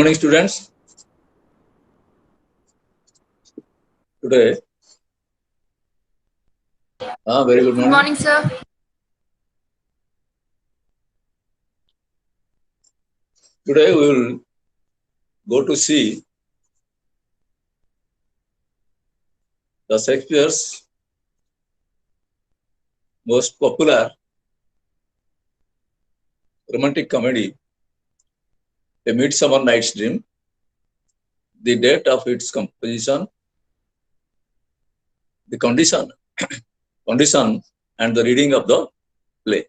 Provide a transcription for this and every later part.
Morning, students. Today, very good Good morning. morning, sir. Today, we will go to see the Shakespeare's most popular romantic comedy, A Midsummer Night's Dream, the date of its composition, the condition, and the reading of the play.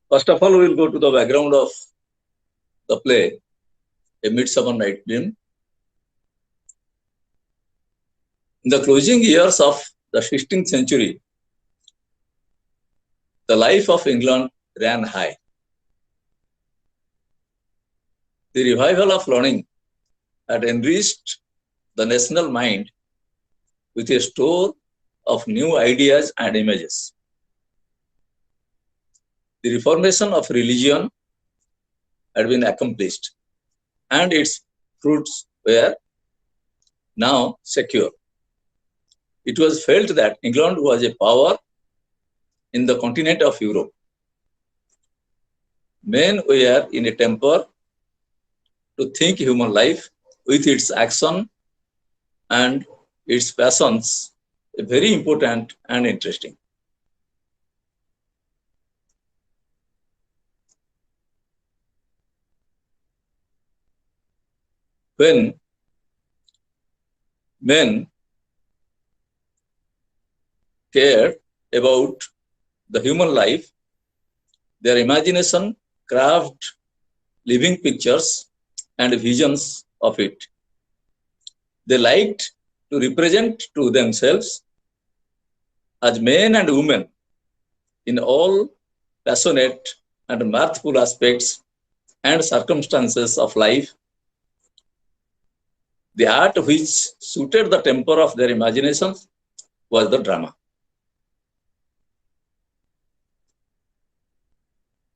First of all, we will go to the background of the play, A Midsummer Night's Dream. In the closing years of the 16th century, the life of England ran high. The revival of learning had enriched the national mind with a store of new ideas and images. The reformation of religion had been accomplished, and its fruits were now secure. It was felt that England was a power in the continent of Europe. Men were in a temper to think human life with its action and its passions very important and interesting. When men cared about the human life, their imagination crafted living pictures and visions of it. They liked to represent to themselves as men and women in all passionate and mirthful aspects and circumstances of life. The art which suited the temper of their imaginations was the drama.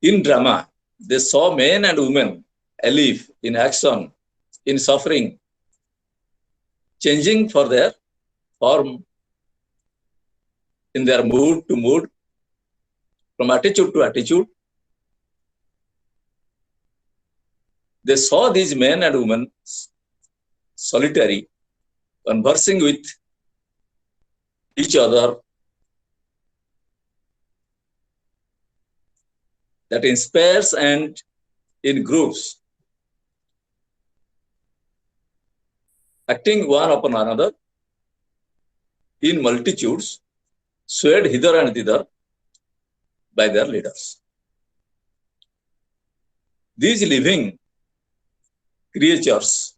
In drama, they saw men and women alive in action, in suffering, changing for their form, in their mood to mood, from attitude to attitude. They saw these men and women solitary, conversing with each other, that in pairs and in groups, acting one upon another in multitudes, swayed hither and thither by their leaders. These living creatures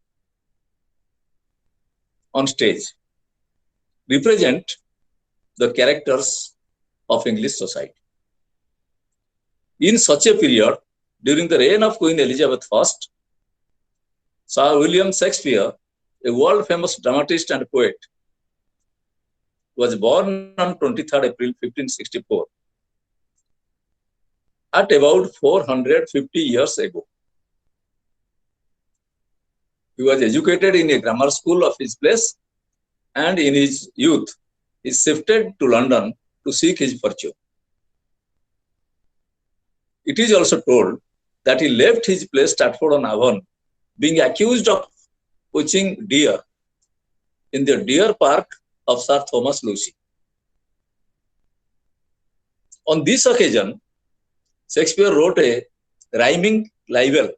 on stage represent the characters of English society. In such a period, during the reign of Queen Elizabeth I, Sir William Shakespeare, a world-famous dramatist and poet, was born on 23rd April 1564, at about 450 years ago. He was educated in a grammar school of his place, and in his youth, he shifted to London to seek his fortune. It is also told that he left his place Stratford-on-Avon, being accused of poaching deer in the deer park of Sir Thomas Lucy. On this occasion, Shakespeare wrote a rhyming libel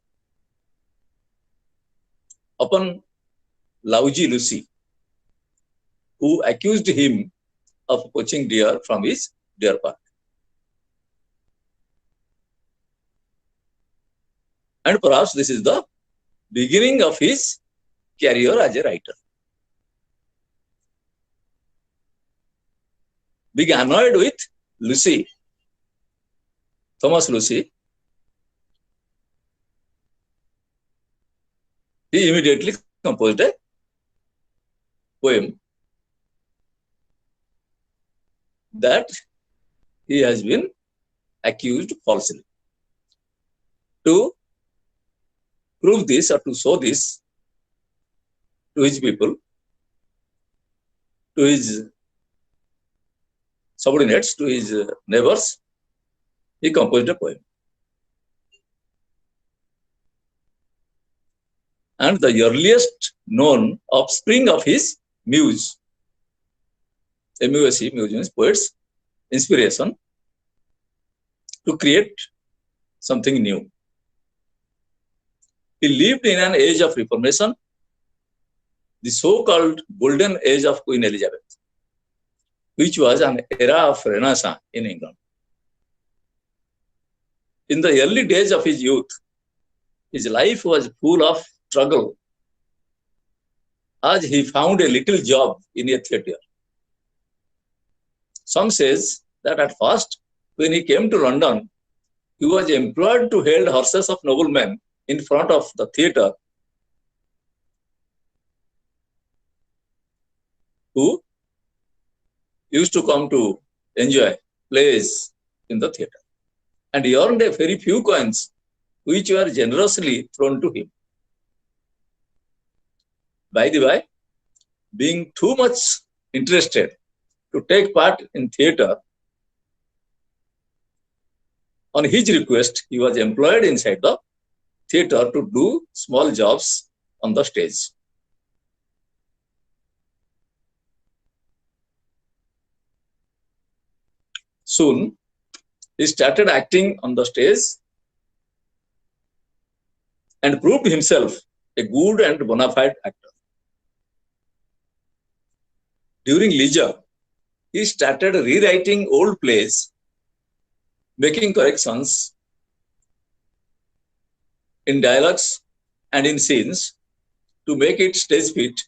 upon Lousy Lucy, who accused him of poaching deer from his deer park. And perhaps this is the beginning of his career as a writer. Being annoyed with Lucy, Thomas Lucy, he immediately composed a poem that he has been accused falsely to prove this or to show this to his people, to his subordinates, to his neighbors, he composed a poem. And the earliest known offspring of his muse, MUSE, muse means poet's inspiration, to create something new. He lived in an age of Reformation, the so-called golden age of Queen Elizabeth, which was an era of Renaissance in England. In the early days of his youth, his life was full of struggle, as he found a little job in a theatre. Some says that at first, when he came to London, he was employed to hail horses of noblemen in front of the theatre, who used to come to enjoy plays in the theatre. And he earned a very few coins, which were generously thrown to him. By the way, being too much interested to take part in theatre, on his request, he was employed inside the theatre to do small jobs on the stage. Soon, he started acting on the stage and proved himself a good and bona fide actor. During leisure, he started rewriting old plays, making corrections in dialogues and in scenes to make it stage fit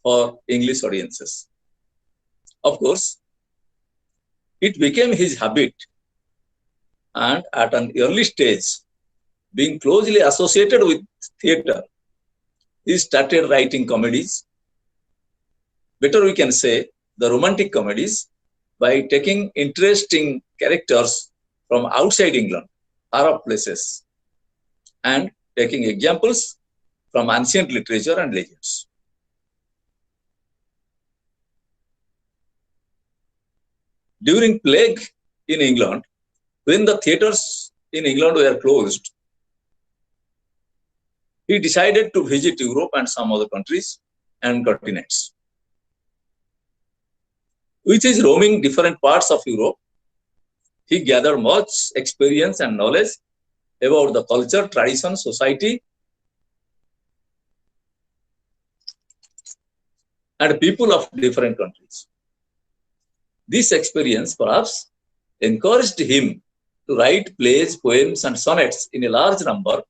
for English audiences. Of course, it became his habit, and at an early stage, being closely associated with theatre, he started writing comedies. Better we can say the romantic comedies, by taking interesting characters from outside England, Arab places, and taking examples from ancient literature and legends. During plague in England, when the theatres in England were closed, he decided to visit Europe and some other countries and continents. With his roaming different parts of Europe, he gathered much experience and knowledge about the culture, tradition, society, and people of different countries. This experience perhaps encouraged him to write plays, poems, and sonnets in a large number,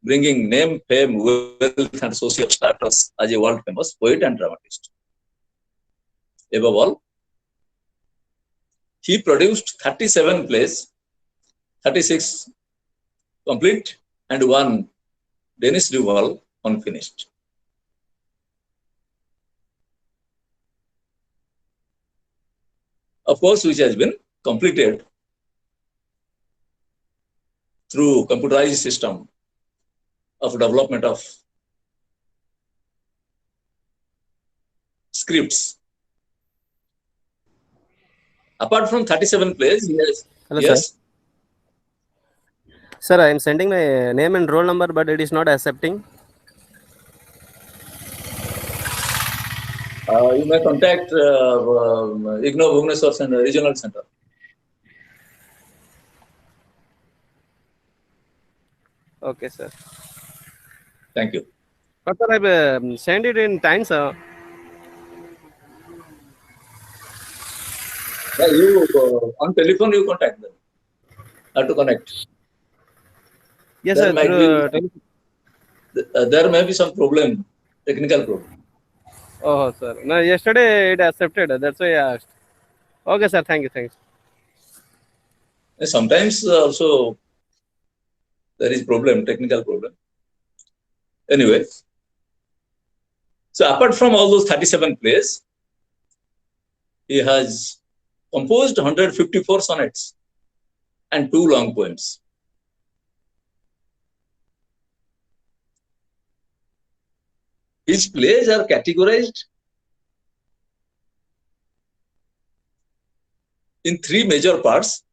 bringing name, fame, wealth, and social status as a world-famous poet and dramatist. Above all, he produced 37 plays, 36 complete, and one Danish duel unfinished. Of course, which has been completed through computerized system of development of scripts. Apart from 37 plays, he has... Hello, yes. sir. Sir, I am sending my name and roll number, but it is not accepting. You may contact IGNOU BHUBANESWAR Center, Regional Center. Okay, sir. Thank you. But sir, I send it in time, sir. Yeah, you on telephone you contact them. Have to connect. Yes, There sir. might be there may be some problem, technical problem. Oh, sir. No, yesterday it accepted. That's why I asked. Okay, sir. Thank you. Thanks. Sometimes also there is problem, technical problem. Anyway, so apart from all those 37 plays, he has composed 154 sonnets and 2 long poems. His plays are categorized in three major parts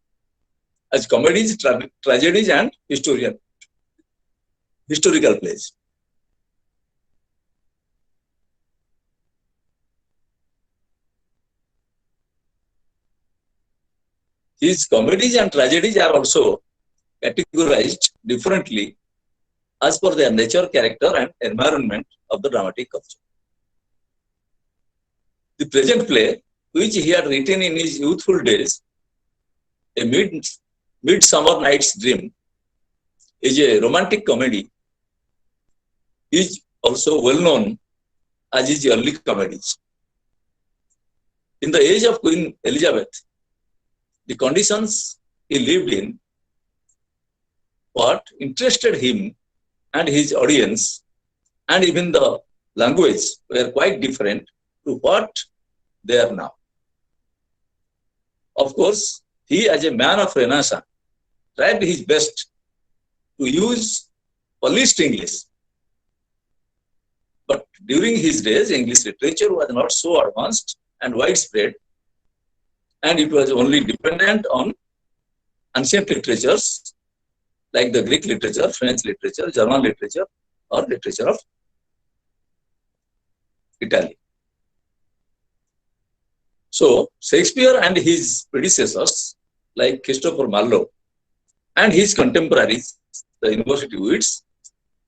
as comedies, tragedies, and historical plays. His comedies and tragedies are also categorized differently as per their nature, character, and environment of the dramatic culture. The present play, which he had written in his youthful days, A Midsummer Night's Dream, is a romantic comedy. He is also well known as his early comedies. In the age of Queen Elizabeth, the conditions he lived in, what interested him and his audience, and even the language were quite different to what they are now. Of course, he, as a man of Renaissance, tried his best to use polished English. But during his days, English literature was not so advanced and widespread, and it was only dependent on ancient literatures like the Greek literature, French literature, German literature, or literature of Italy. So, Shakespeare and his predecessors, like Christopher Marlowe, and his contemporaries, the university wits,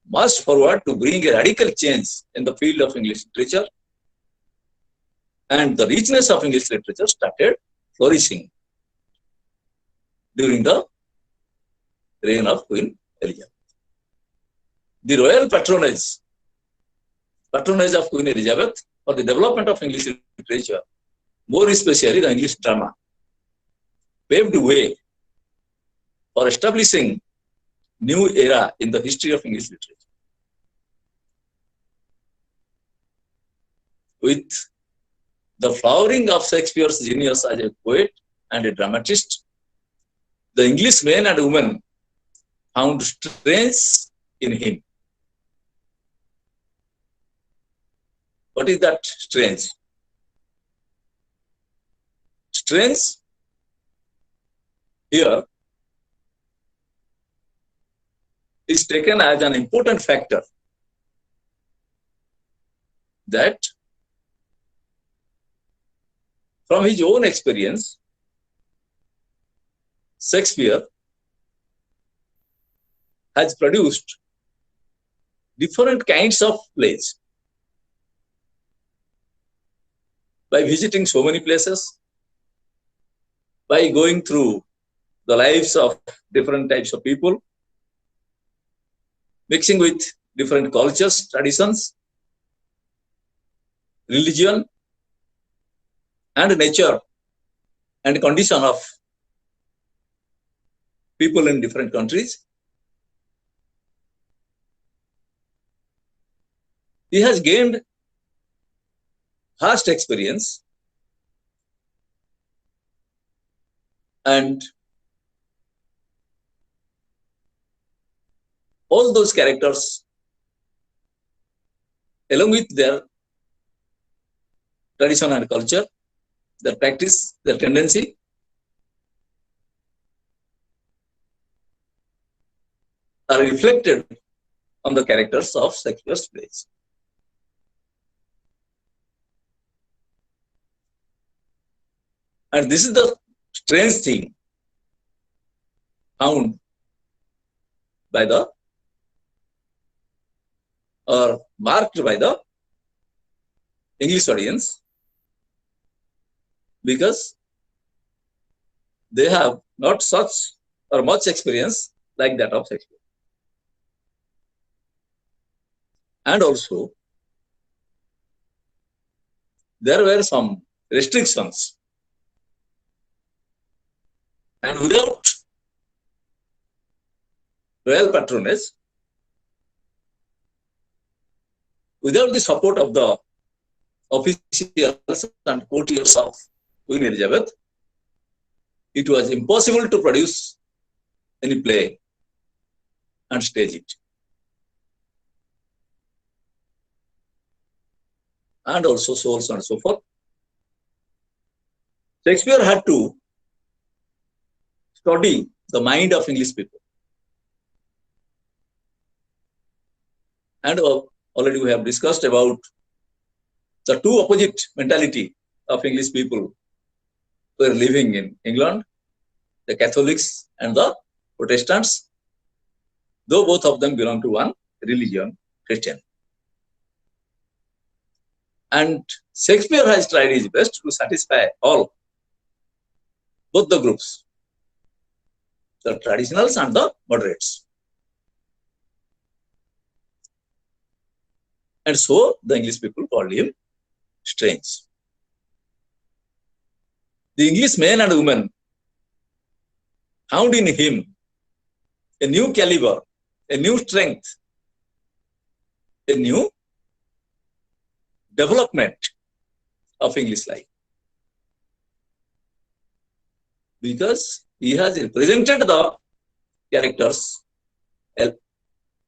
marched forward to bring a radical change in the field of English literature, and the richness of English literature started flourishing during the reign of Queen Elizabeth. The royal patronage of Queen Elizabeth for the development of English literature, more especially the English drama, paved the way for establishing new era in the history of English literature. With the flowering of Shakespeare's genius as a poet and a dramatist, the English men and women found strength in him. What is that strength? Strength here is taken as an important factor that from his own experience, Shakespeare has produced different kinds of plays. By visiting so many places, by going through the lives of different types of people, mixing with different cultures, traditions, religion, and nature and condition of people in different countries. He has gained vast experience and all those characters, along with their tradition and culture, their practice, their tendency, are reflected on the characters of Shakespeare's plays. And this is the strange thing found by the or marked by the English audience, because they have not such or much experience like that of Shakespeare. And also, there were some restrictions, and without royal patronage, without the support of the officials and courtiers of Queen Elizabeth, it was impossible to produce any play and stage it. and also souls and so forth. Shakespeare had to study the mind of English people. And already we have discussed about the two opposite mentality of English people who were living in England, the Catholics and the Protestants, though both of them belong to one religion, Christian. And Shakespeare has tried his best to satisfy all, both the groups, the traditionals and the moderates. And so the English people called him strange. The English men and women found in him a new caliber, a new strength, a new development of English life. Because he has represented the characters,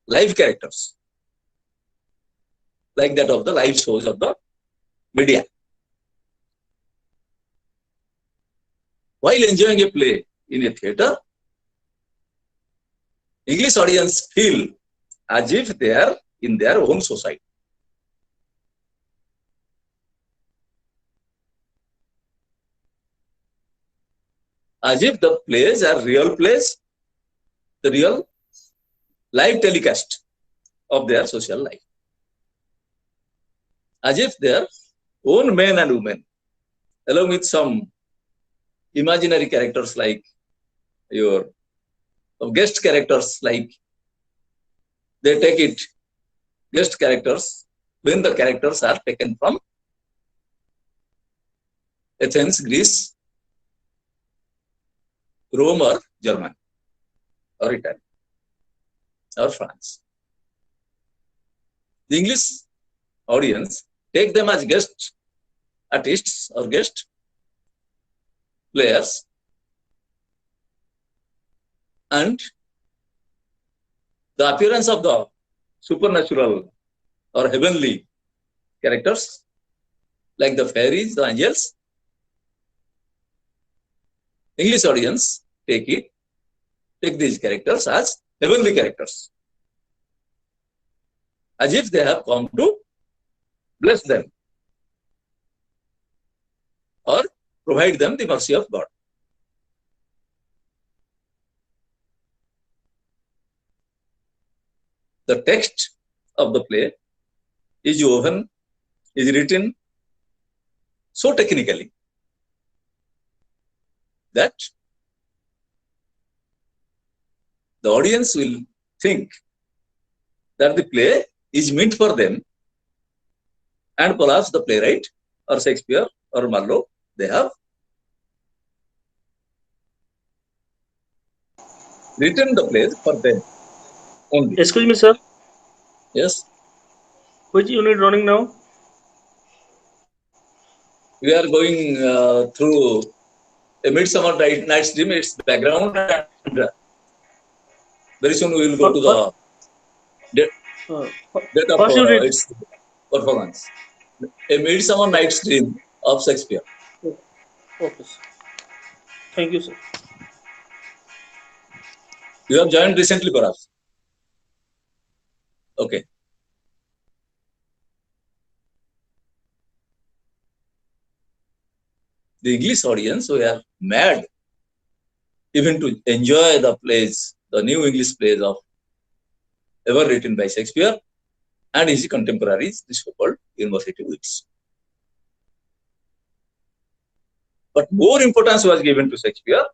live characters, like that of the live shows of the media. While enjoying a play in a theatre, English audience feel as if they are in their own society. As if the plays are real plays, the real live telecast of their social life. As if their own men and women, along with some imaginary characters like your guest characters, like they take it, guest characters, when the characters are taken from Athens, Greece, Rome or Germany or Italy or France. The English audience take them as guest artists or guest players, and the appearance of the supernatural or heavenly characters like the fairies, the angels, English audience take these characters as heavenly characters, as if they have come to bless them or provide them the mercy of God. The text of the play is woven, is written so technically that the audience will think that the play is meant for them, and perhaps the playwright or Shakespeare or Marlowe, they have written the plays for them only. Excuse me, sir. Yes, Which unit running now? we are going through a Midsummer Night's Dream, its background, and very soon we will go to the date of First unit. its performance. A Midsummer Night's Dream of Shakespeare. Okay, sir. Thank you, sir. You have joined recently, perhaps. Okay. The English audience were mad even to enjoy the plays, the new English plays of ever written by Shakespeare and his contemporaries, the so-called university wits. But more importance was given to Shakespeare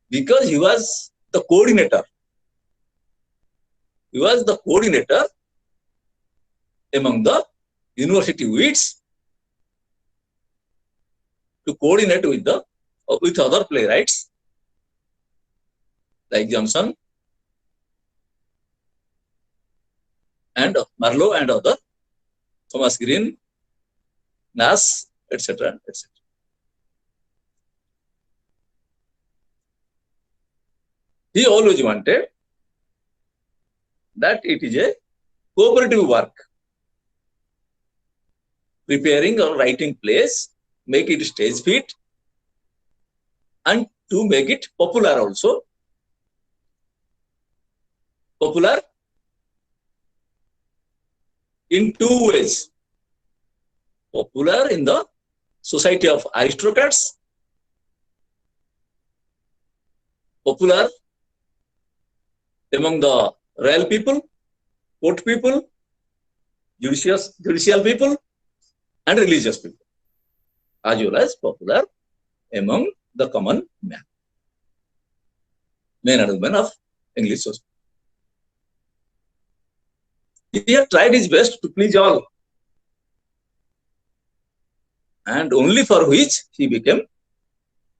because he was the coordinator. He was the coordinator among the university wits to coordinate with other playwrights like Johnson and Marlowe and other, Thomas Green, Nash, etc., etc. He always wanted that it is a cooperative work. preparing or writing plays, make it stage fit, and to make it popular also. Popular in two ways. Popular in the society of aristocrats, popular among the royal people, court people, judicial people, and religious people, as well as popular among the common man, men and women of English society. He had tried his best to please all, and only for which he became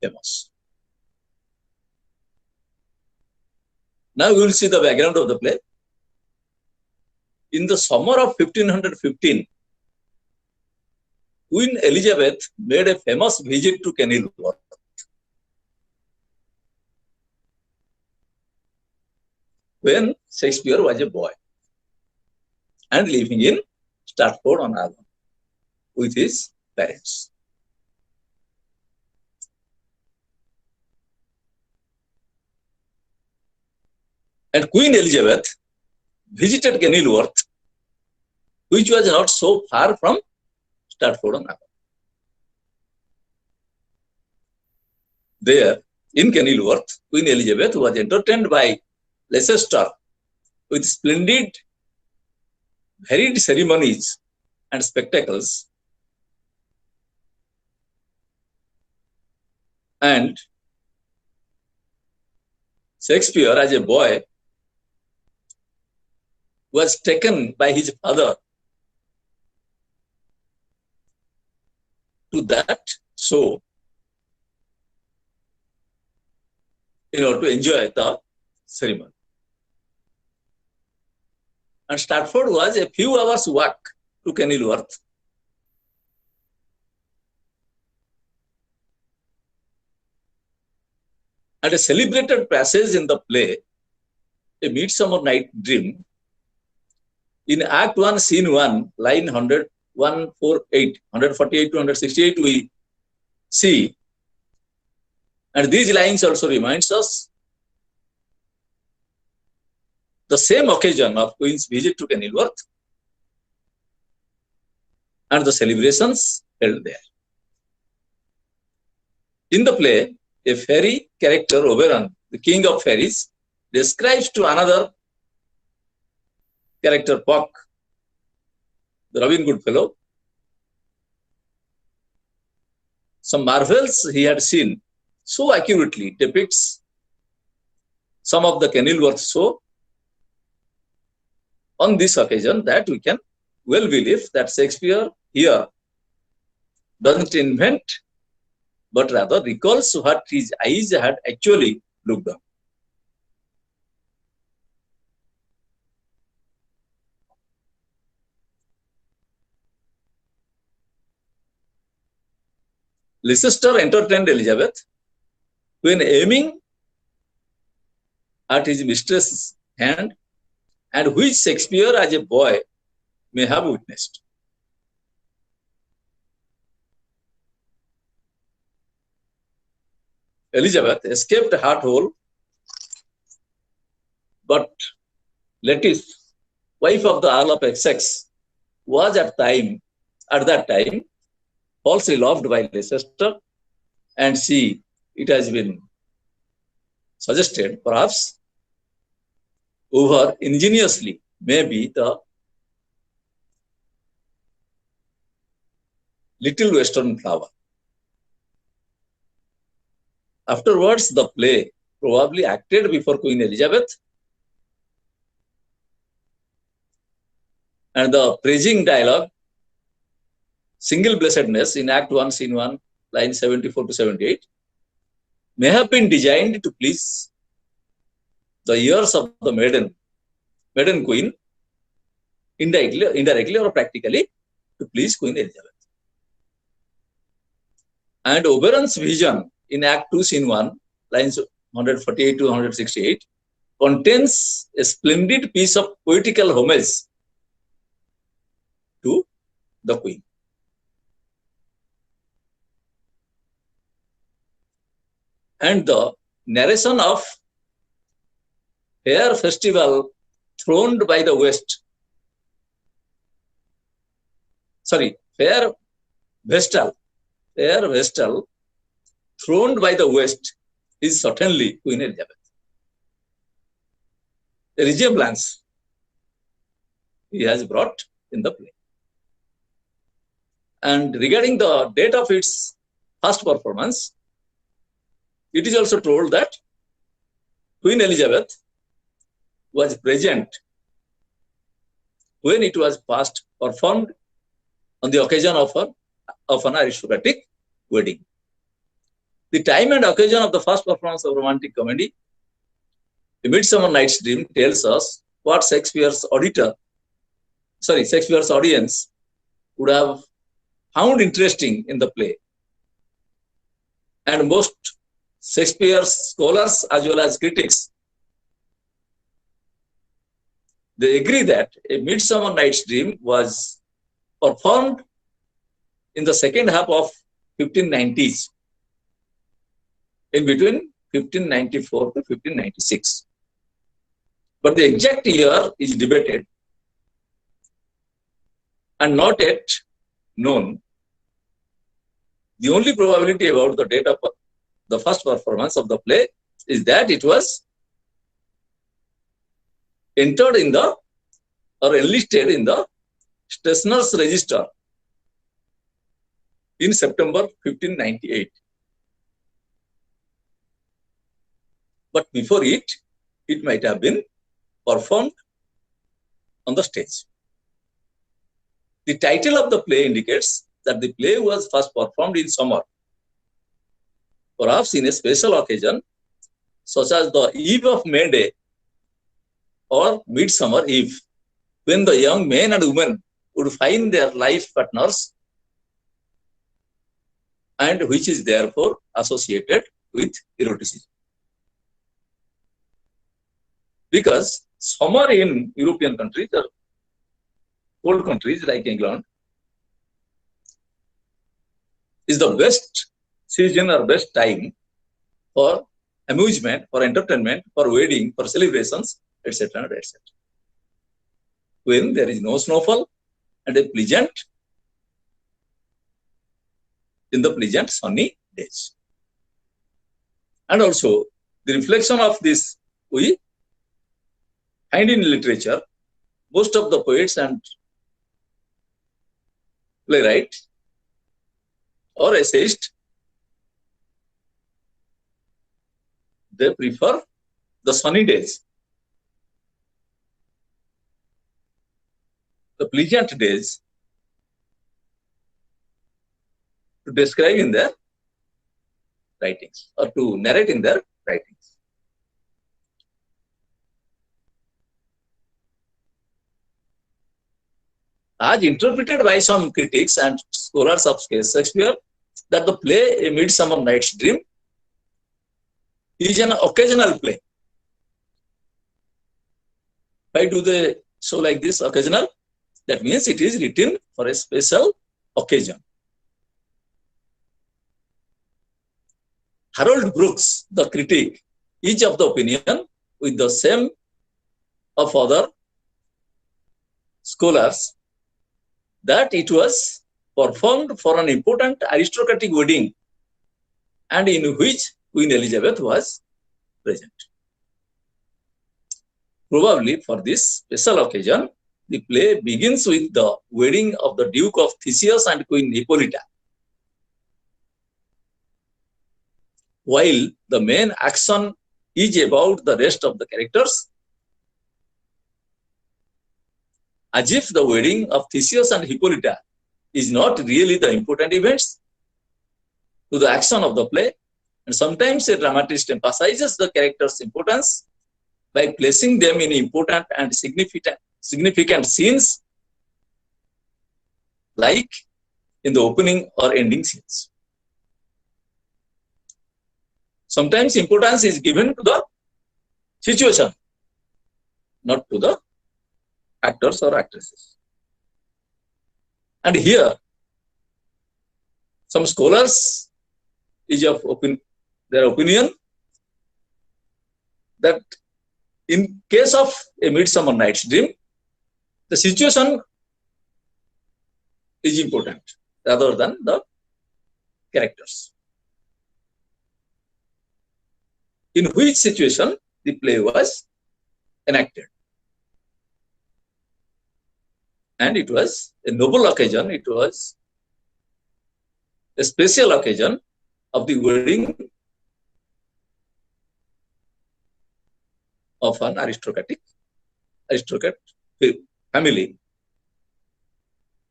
famous. Now we will see the background of the play. In the summer of 1515, Queen Elizabeth made a famous visit to Kenilworth. When Shakespeare was a boy and living in Stratford-on-Avon with his parents. And Queen Elizabeth visited Kenilworth, which was not so far from Stratford-on-Avon. There, in Kenilworth, Queen Elizabeth was entertained by Leicester with splendid, varied ceremonies and spectacles, and Shakespeare, as a boy, was taken by his father to that show in order to enjoy the ceremony. And Stratford was a few hours walk to Kenilworth. And a celebrated passage in the play, A Midsummer Night Dream, in Act 1, Scene 1, line 148 to 168, we see, and these lines also reminds us the same occasion of Queen's visit to Kenilworth and the celebrations held there. In the play, a fairy character, Oberon, the king of fairies, describes to another character, Puck, the Robin Hood fellow, some marvels he had seen so accurately depicts some of the Kenilworth show on this occasion that we can well believe that Shakespeare here doesn't invent, but rather recalls what his eyes had actually looked on. Leicester entertained Elizabeth when aiming at his mistress's hand, and which Shakespeare as a boy may have witnessed. Elizabeth escaped a heart hole, but Lettice, wife of the Earl of Essex, was at that time falsely loved by Leicester, and she, it has been suggested, perhaps over ingeniously, maybe the little western flower. Afterwards, the play probably acted before Queen Elizabeth, and the praising dialogue, single blessedness, in Act 1, Scene 1, line 74 to 78, may have been designed to please the ears of the maiden queen, indirectly or practically, to please Queen Elizabeth. And Oberon's vision in Act 2, Scene 1, lines 148 to 168, contains a splendid piece of poetical homage to the Queen. and the narration of fair festival throned by the West. Sorry, fair vestal throned by the West is certainly Queen Elizabeth. A resemblance he has brought in the play. And regarding the date of its first performance, it is also told that Queen Elizabeth was present when it was first performed on the occasion of an aristocratic wedding. The time and occasion of the first performance of romantic comedy, A Midsummer Night's Dream, tells us what Shakespeare's audience would have found interesting in the play. And most Shakespeare scholars as well as critics, they agree that A Midsummer Night's Dream was performed in the second half of 1590s, in between 1594 to 1596. But the exact year is debated and not yet known. The only probability about the date of the first performance of the play is that it was entered in the or enlisted in the Stationer's Register in September 1598. But before it might have been performed on the stage. The title of the play indicates that the play was first performed in summer, perhaps in a special occasion, such as the Eve of May Day or Midsummer Eve, when the young men and women would find their life partners, and which is therefore associated with eroticism. Because summer in European countries or cold countries like England is the best season or best time for amusement, for entertainment, for wedding, for celebrations, etc., etc. When there is no snowfall and a pleasant sunny days. And also the reflection of this we find in literature. Most of the poets and playwrights or essayists, they prefer the sunny days, the pleasant days, to describe in their writings or to narrate in their writings. As interpreted by some critics and scholars of Shakespeare, that the play A Midsummer Night's Dream is an occasional play. Why do they show like this, occasional? That means it is written for a special occasion. Harold Brooks, the critic, is of the opinion, with the same of other scholars, that it was performed for an important aristocratic wedding and in which Queen Elizabeth was present. Probably for this special occasion, the play begins with the wedding of the Duke of Theseus and Queen Hippolyta, while the main action is about the rest of the characters, as if the wedding of Theseus and Hippolyta is not really the important events to the action of the play. And sometimes a dramatist emphasizes the characters' importance by placing them in important and significant scenes, like in the opening or ending scenes. Sometimes importance is given to the situation, not to the actors or actresses. And here, some scholars is of their opinion that in case of a Midsummer Night's Dream, the situation is important rather than the characters. In which situation the play was enacted. And it was a noble occasion, it was a special occasion of the wedding of an aristocrat family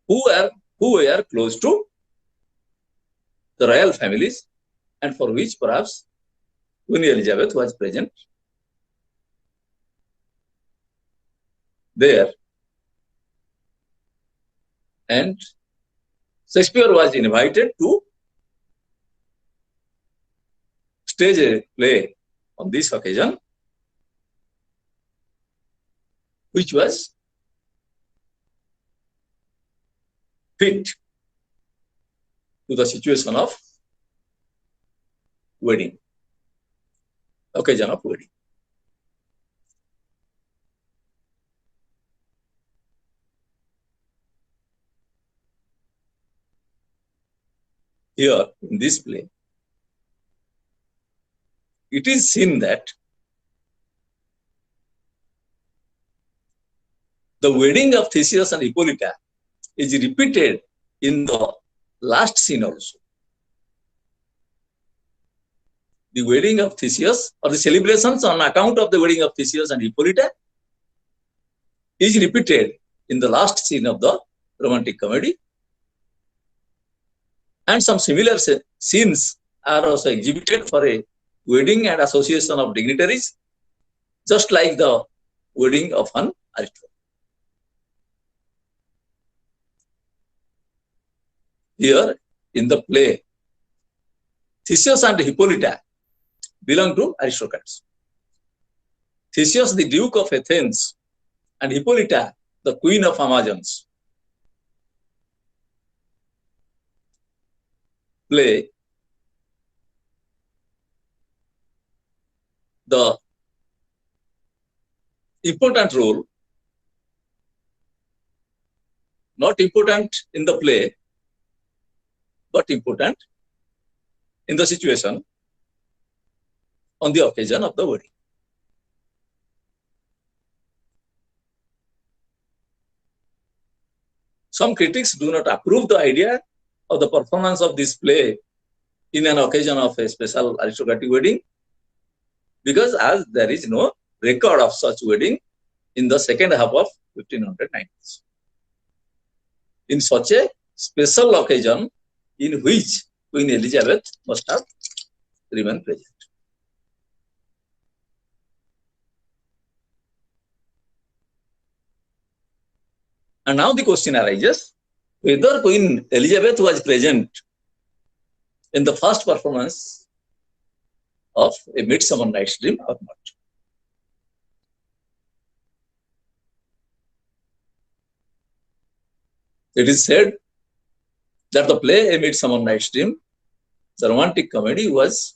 who were close to the royal families, and for which perhaps Queen Elizabeth was present there. And Shakespeare was invited to stage a play on this occasion, which was fit to the situation of wedding, occasion of wedding. Here in this play, it is seen that the wedding of Theseus and Hippolyta is repeated in the last scene also. The wedding of Theseus, or the celebrations on account of the wedding of Theseus and Hippolyta, is repeated in the last scene of the romantic comedy. And some similar scenes are also exhibited for a wedding and association of dignitaries, just like the wedding of an aristocrat. Here in the play, Theseus and Hippolyta belong to aristocrats. Theseus, the Duke of Athens, and Hippolyta, the Queen of Amazons, play the important role, not important in the play, but important in the situation on the occasion of the wedding. Some critics do not approve the idea of the performance of this play in an occasion of a special aristocratic wedding, because as there is no record of such wedding in the second half of 1590s. In such a special occasion in which Queen Elizabeth must have remained present. And now the question arises whether Queen Elizabeth was present in the first performance of A Midsummer Night's Dream or not. It is said that the play A Midsummer Night's Dream, the romantic comedy, was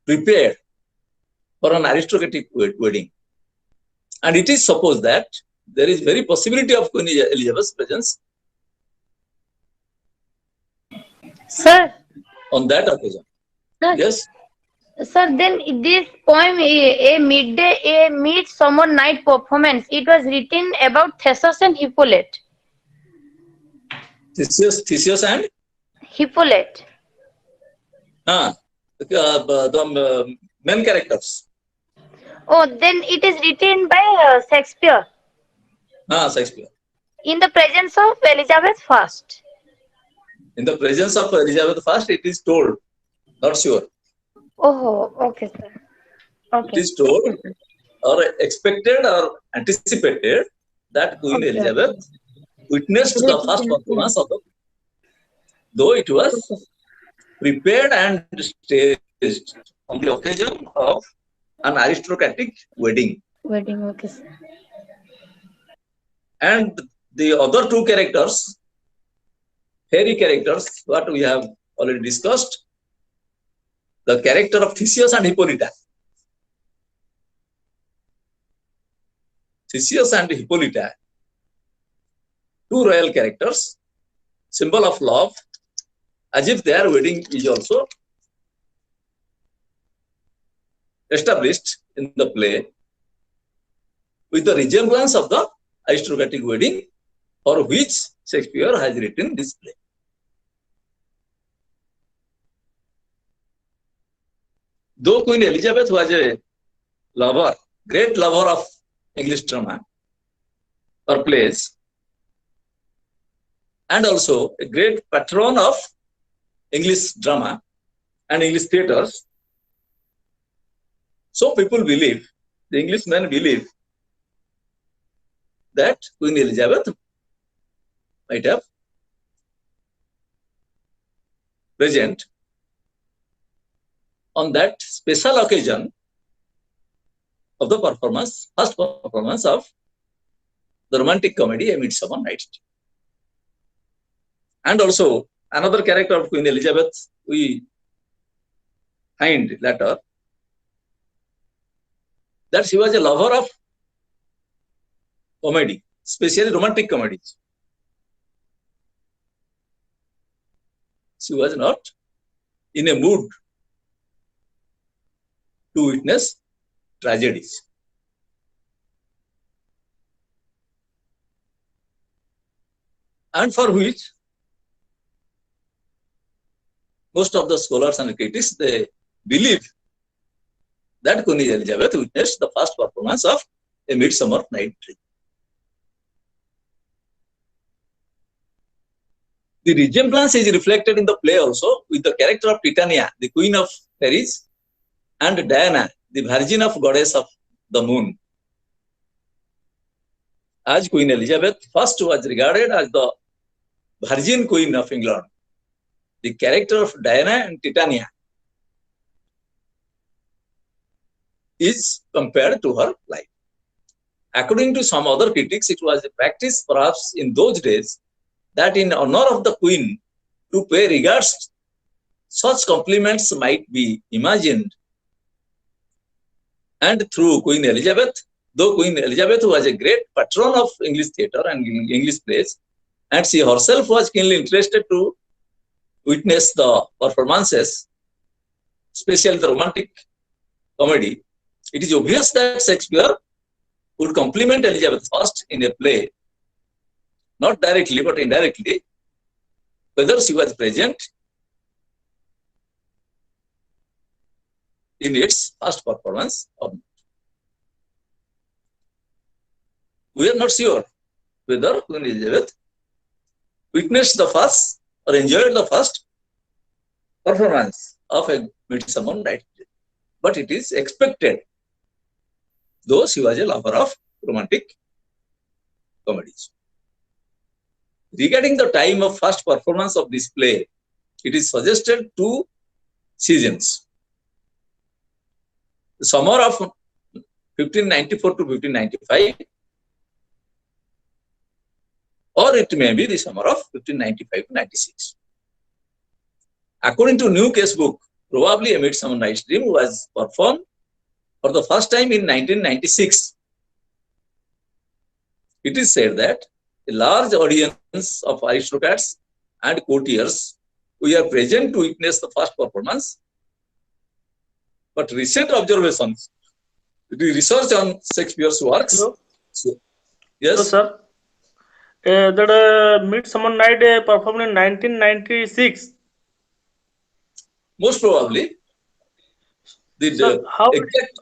prepared for an aristocratic wedding. And it is supposed that there is very possibility of Queen Elizabeth's presence Sir, on that occasion. sir, Yes, sir, then this poem, a midsummer night performance, it was written about Theseus and Hippolyta. Theseus and Hippolyta. the main characters. Oh, then it is written by Shakespeare Shakespeare. in the presence of Elizabeth I. In the presence of Elizabeth I, it is told, not sure. Oh, okay, sir. Okay. It is told or expected or anticipated that Queen Okay. Elizabeth witnessed the first performance of the, though it was prepared and staged on the occasion of an aristocratic wedding. Wedding, okay, sir. And the other two characters, fairy characters, what we have already discussed, the character of Theseus and Hippolyta. Theseus and Hippolyta, two royal characters, symbol of love, as if their wedding is also established in the play with the resemblance of the aristocratic wedding for which Shakespeare has written this play. Though Queen Elizabeth was a lover, great lover of English drama or plays, and also a great patron of English drama and English theatres, so people believe, the Englishmen believe, that Queen Elizabeth might have present on that special occasion of the performance, first performance of the romantic comedy A Midsummer Night's Dream. And also another character of Queen Elizabeth we find later, that she was a lover of comedy, especially romantic comedies. She was not in a mood to witness tragedies. And for which most of the scholars and critics, they believe that Queen Elizabeth witnessed the first performance of A Midsummer Night's Dream. The resemblance is reflected in the play also with the character of Titania, the queen of fairies, and Diana, the virgin of goddess of the moon. As Queen Elizabeth first was regarded as the virgin queen of England, the character of Diana and Titania is compared to her life. According to some other critics, it was a practice perhaps in those days that in honor of the queen to pay regards, such compliments might be imagined. And through Queen Elizabeth, though Queen Elizabeth was a great patron of English theatre and English plays, and she herself was keenly interested to witness the performances, especially the romantic comedy, it is obvious that Shakespeare would compliment Elizabeth first in a play, not directly but indirectly, whether she was present in its first performance or not. We are not sure whether Queen Elizabeth witnessed the first or enjoyed the first performance of A Midsummer Night's Dream, but it is expected, though she was a lover of romantic comedies. Regarding the time of first performance of this play, it is suggested 2 seasons. The summer of 1594 to 1595, or it may be the summer of 1595 to 96. According to New Case Book, probably A Midsummer Night's Dream was performed for the first time in 1996. It is said that a large audience of aristocrats and courtiers were present to witness the first performance. But recent observations, the research on Shakespeare's works. Hello? Yes, So, sir, that Midsummer Night performed in 1996. most probably the Sir, how exact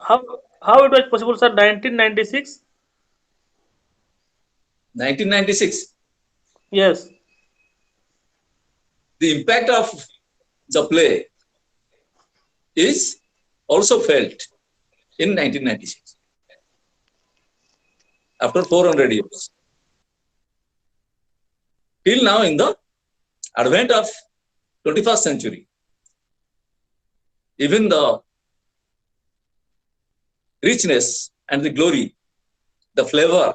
how it was possible, sir? 1996. 1996. Yes. The impact of the play is also felt in 1996, after 400 years. Till now, in the advent of 21st century, even the richness and the glory, the flavor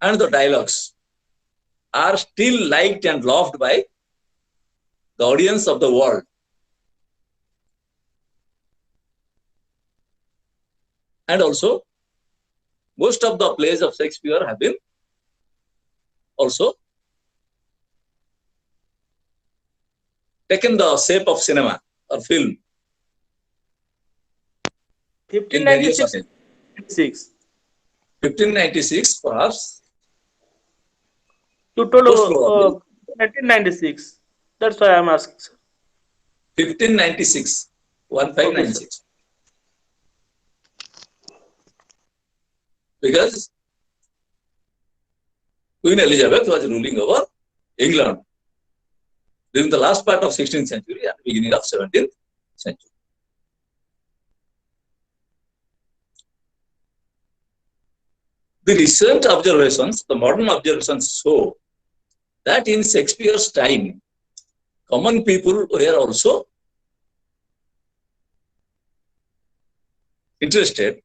and the dialogues are still liked and loved by the audience of the world. And also, most of the plays of Shakespeare have been also taken the shape of cinema or film in various 1596. occasions. 1596. 1596, perhaps, You told most probably 1996. That's why I'm asking, sir. 1596, Okay, sir. 1596. Because Queen Elizabeth was ruling over England during the last part of 16th century and beginning of 17th century. The recent observations, the modern observations show that in Shakespeare's time, common people were also interested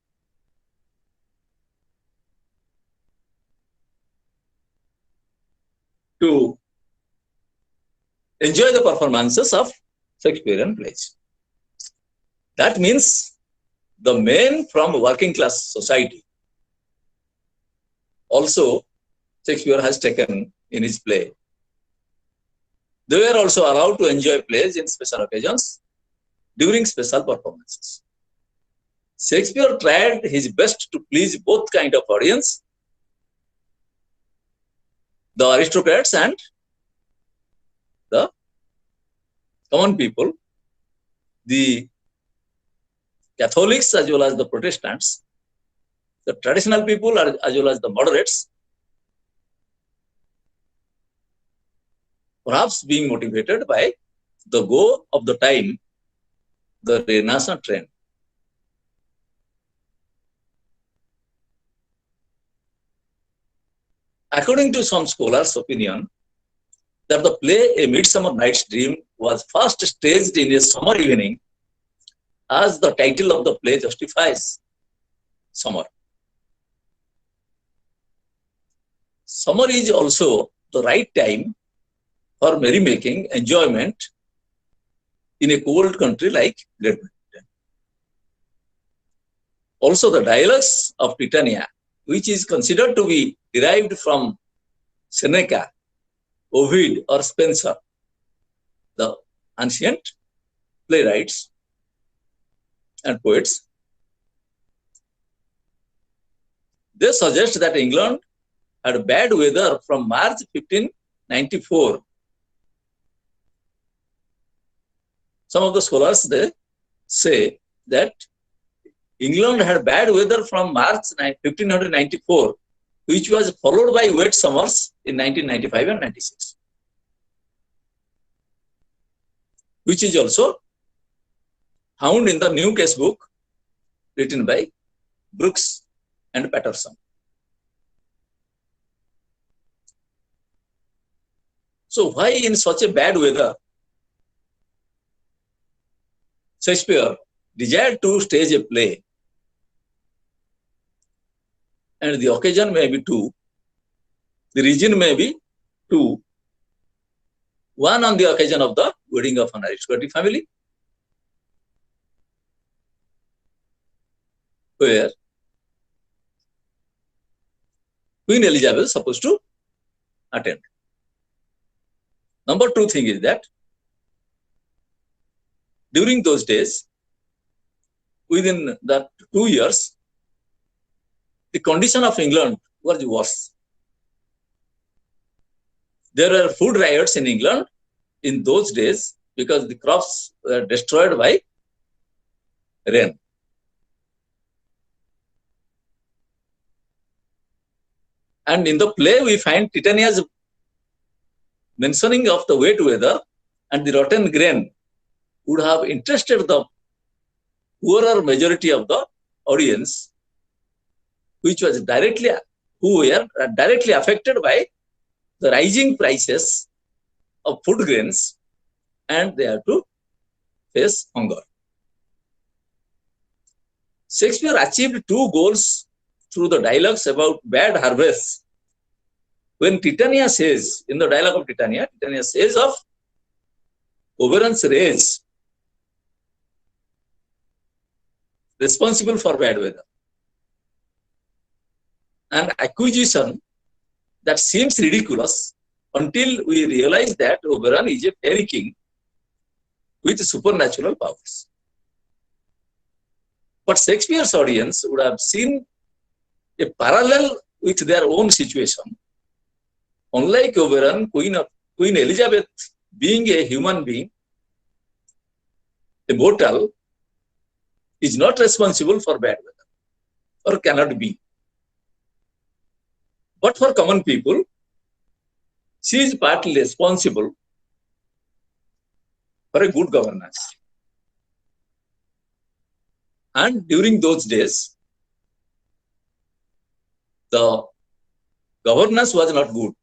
to enjoy the performances of Shakespearean plays. That means the men from working class society also Shakespeare has taken in his play. They were also allowed to enjoy plays in special occasions during special performances. Shakespeare tried his best to please both kind of audience, the aristocrats and the common people, the Catholics as well as the Protestants, the traditional people as well as the moderates, perhaps being motivated by the go of the time, the Renaissance trend. According to some scholars' opinion, that the play A Midsummer Night's Dream was first staged in a summer evening, as the title of the play justifies summer. Summer is also the right time for merrymaking, enjoyment in a cold country like Great Britain. Also, the dialogues of Titania, which is considered to be derived from Seneca, Ovid, or Spenser, the ancient playwrights and poets, they suggest that England had bad weather from March 1594. Some of the scholars, they say that England had bad weather from March 1594, which was followed by wet summers in 1995 and 96, which is also found in the new case book written by Brooks and Patterson. So why in such a bad weather Shakespeare desired to stage a play? And the occasion may be two, the reason may be two. One, on the occasion of the wedding of an aristocratic family, where Queen Elizabeth is supposed to attend. Number two thing is that during those days, within that 2 years, the condition of England was worse. There were food riots in England in those days because the crops were destroyed by rain. And in the play, we find Titania's mentioning of the wet weather and the rotten grain would have interested the poorer majority of the audience, which was who were directly affected by the rising prices of food grains, and they have to face hunger. Shakespeare achieved two goals through the dialogues about bad harvests. When Titania says, in the dialogue of Titania says of Oberon's rage responsible for bad weather. an accusation that seems ridiculous until we realize that Oberon is a fairy king with supernatural powers. But Shakespeare's audience would have seen a parallel with their own situation. Unlike Oberon, Queen Elizabeth, being a human being, a mortal, is not responsible for bad weather, or cannot be. But for common people, she is partly responsible for a good governance. And during those days, the governance was not good.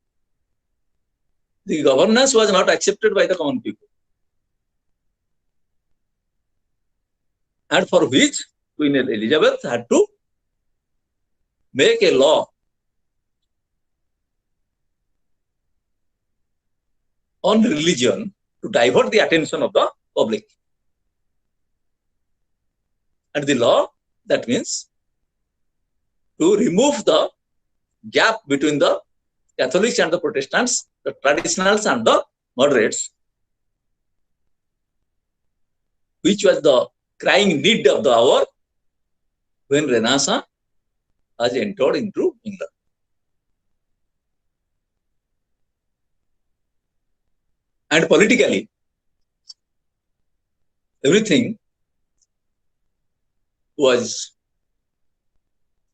The governance was not accepted by the common people. And for which Queen Elizabeth had to make a law on religion to divert the attention of the public. And the law, that means to remove the gap between the Catholics and the Protestants, the traditionals and the moderates, which was the crying need of the hour when Renaissance has entered into England. And politically, everything was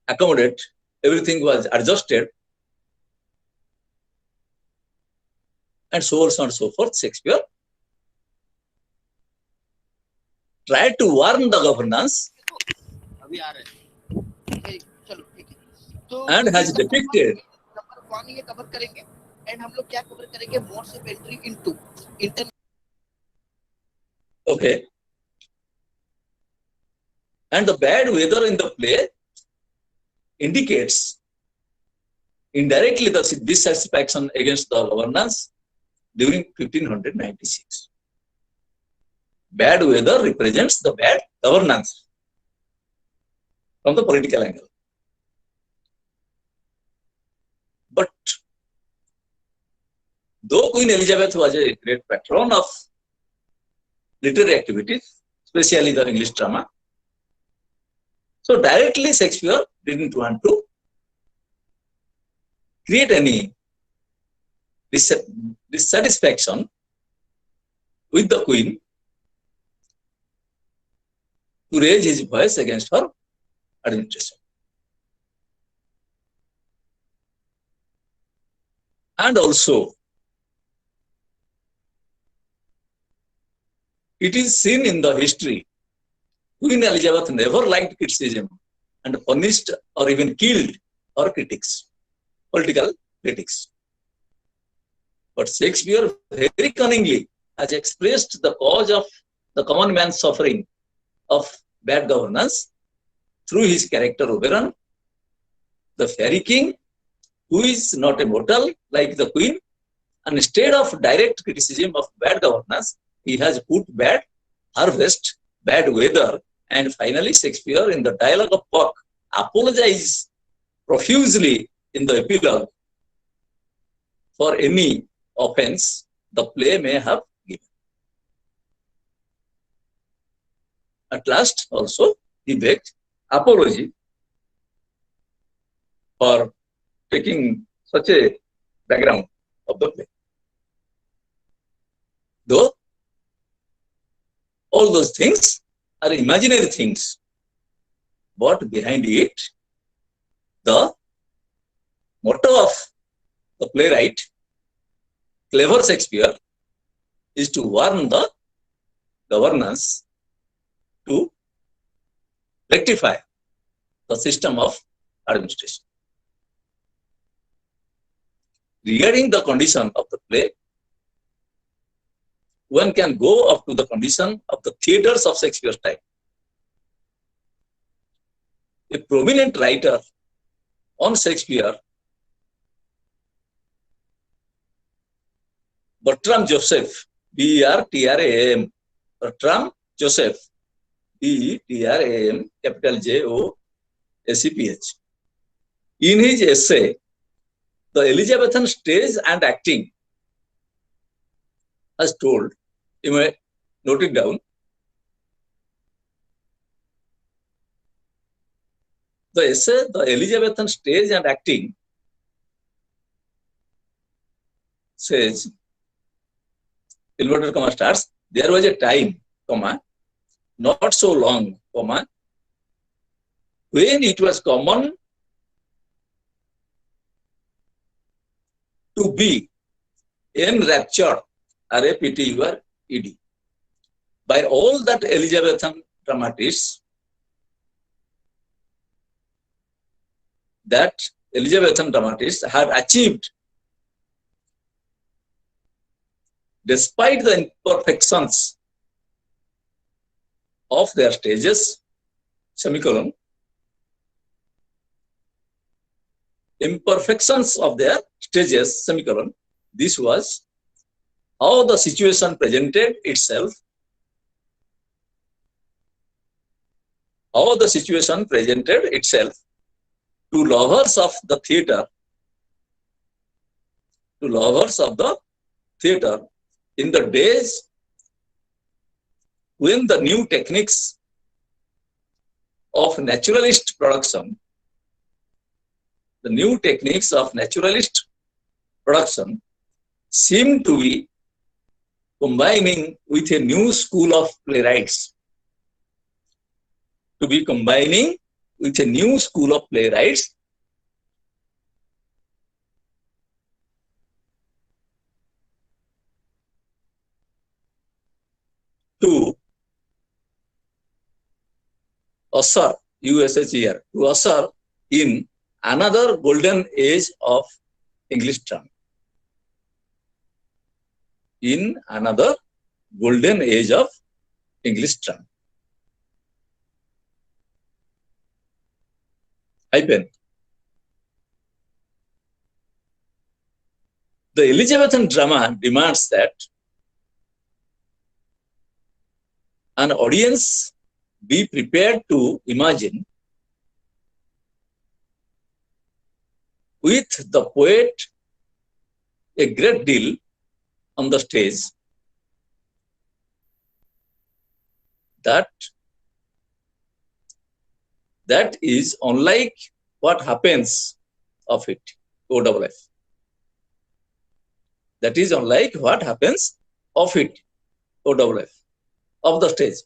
accommodated, everything was adjusted, and so on and so forth. Shakespeare tried to warn the governance and has depicted okay. And the bad weather in the play indicates indirectly the dissatisfaction against the governance during 1596. Bad weather represents the bad governance from the political angle. But though Queen Elizabeth was a great patron of literary activities, especially the English drama, so directly Shakespeare didn't want to create any dissatisfaction with the Queen to raise his voice against her administration. And also, it is seen in the history, Queen Elizabeth never liked criticism and punished or even killed her critics, political critics. But Shakespeare very cunningly has expressed the cause of the common man's suffering of bad governance through his character Oberon, the fairy king, who is not a mortal like the Queen, and instead of direct criticism of bad governance, he has put bad harvest, bad weather, and finally Shakespeare in the dialogue of Puck apologizes profusely in the epilogue for any offense the play may have given. At last also he begged apology for taking such a background of the play. Though all those things are imaginary things, but behind it, the motto of the playwright, clever Shakespeare, is to warn the governance to rectify the system of administration. Regarding the condition of the play, one can go up to the condition of the theatres of Shakespeare's time. A prominent writer on Shakespeare, Bertram Joseph, B-E-R-T-R-A-M, Bertram Joseph, B-E-T-R-A-M, capital J-O-S-E-P-H, In his essay, The Elizabethan Stage and Acting, has told, you may note it down, the essay, The Elizabethan Stage and Acting, says, inverted comma starts, there was a time, comma, not so long, comma, when it was common to be enraptured, R-A-P-T-U-R-E-D, by all that Elizabethan dramatists, had achieved, despite the imperfections of their stages, semicolon, imperfections of their stages, semicolon, this was how the situation presented itself, to lovers of the theatre, in the days when the new techniques of naturalist production, seem to be combining with a new school of playwrights. To usher, U-S-H-E-R, to usher in another golden age of English drama. Hyphen. The Elizabethan drama demands that an audience be prepared to imagine with the poet a great deal on the stage that is unlike what happens of it, O-double-F. That is unlike what happens of it, O-double-F, of the stage.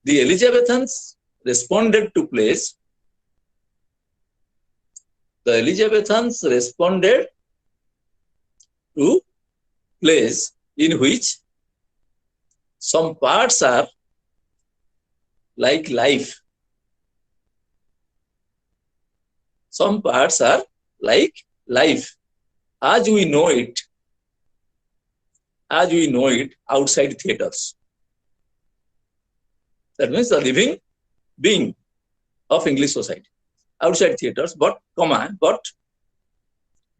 The Elizabethans responded to plays. In which some parts are like life. As we know it outside theaters. That means the living being of English society outside theaters, but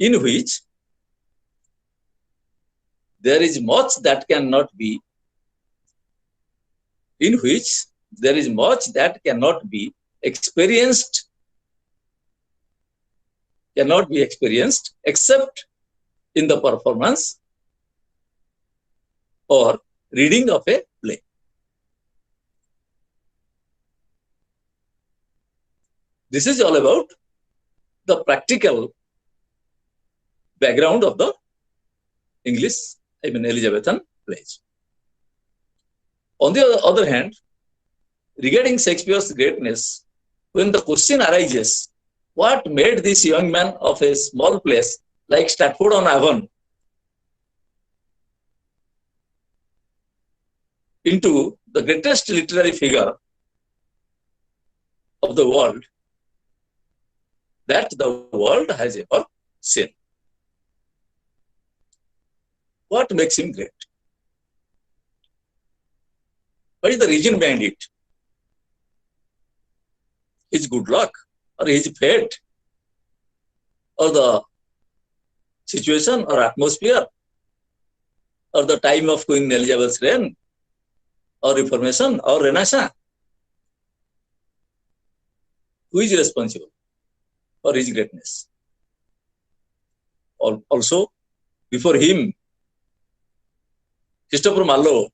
in which there is much that cannot be experienced except in the performance or reading of a play. This is all about the practical background of the Elizabethan plays. On the other hand, regarding Shakespeare's greatness, when the question arises, what made this young man of a small place like Stratford-on-Avon into the greatest literary figure of the world that the world has ever seen? What makes him great? What is the reason behind it? His good luck, or his fate, or the situation or atmosphere, or the time of Queen Elizabeth's reign, or Reformation, or Renaissance? who is responsible for his greatness. Also, before him, Christopher Marlowe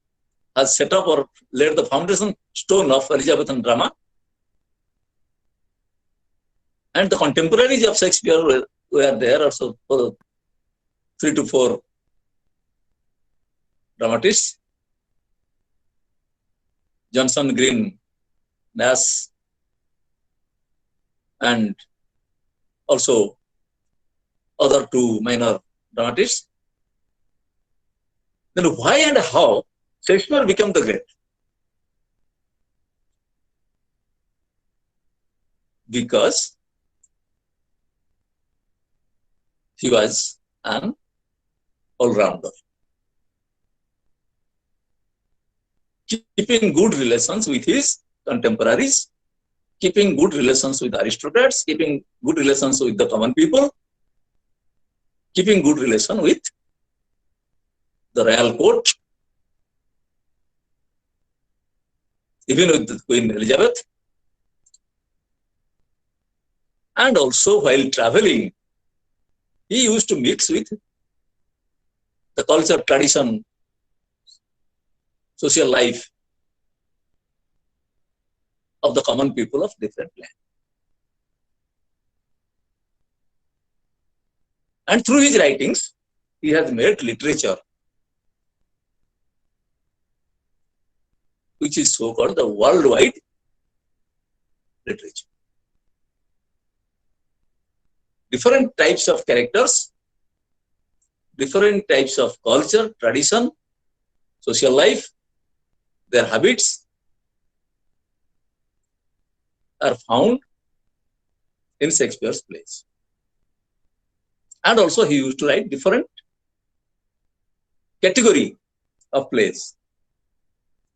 has set up or laid the foundation stone of Elizabethan drama. And the contemporaries of Shakespeare were there also, 3 to 4 dramatists. Johnson, Green, Nash, and also other 2 minor dramatists. Then why and how Shakespeare became the great? Because he was an all-rounder. Keeping good relations with his contemporaries, keeping good relations with aristocrats, keeping good relations with the common people, keeping good relation with the royal court, even with Queen Elizabeth. And also while traveling, he used to mix with the culture, tradition, social life of the common people of different lands. And through his writings, he has made literature, which is so-called the worldwide literature. Different types of characters, different types of culture, tradition, social life, their habits are found in Shakespeare's plays. And also he used to write different category of plays.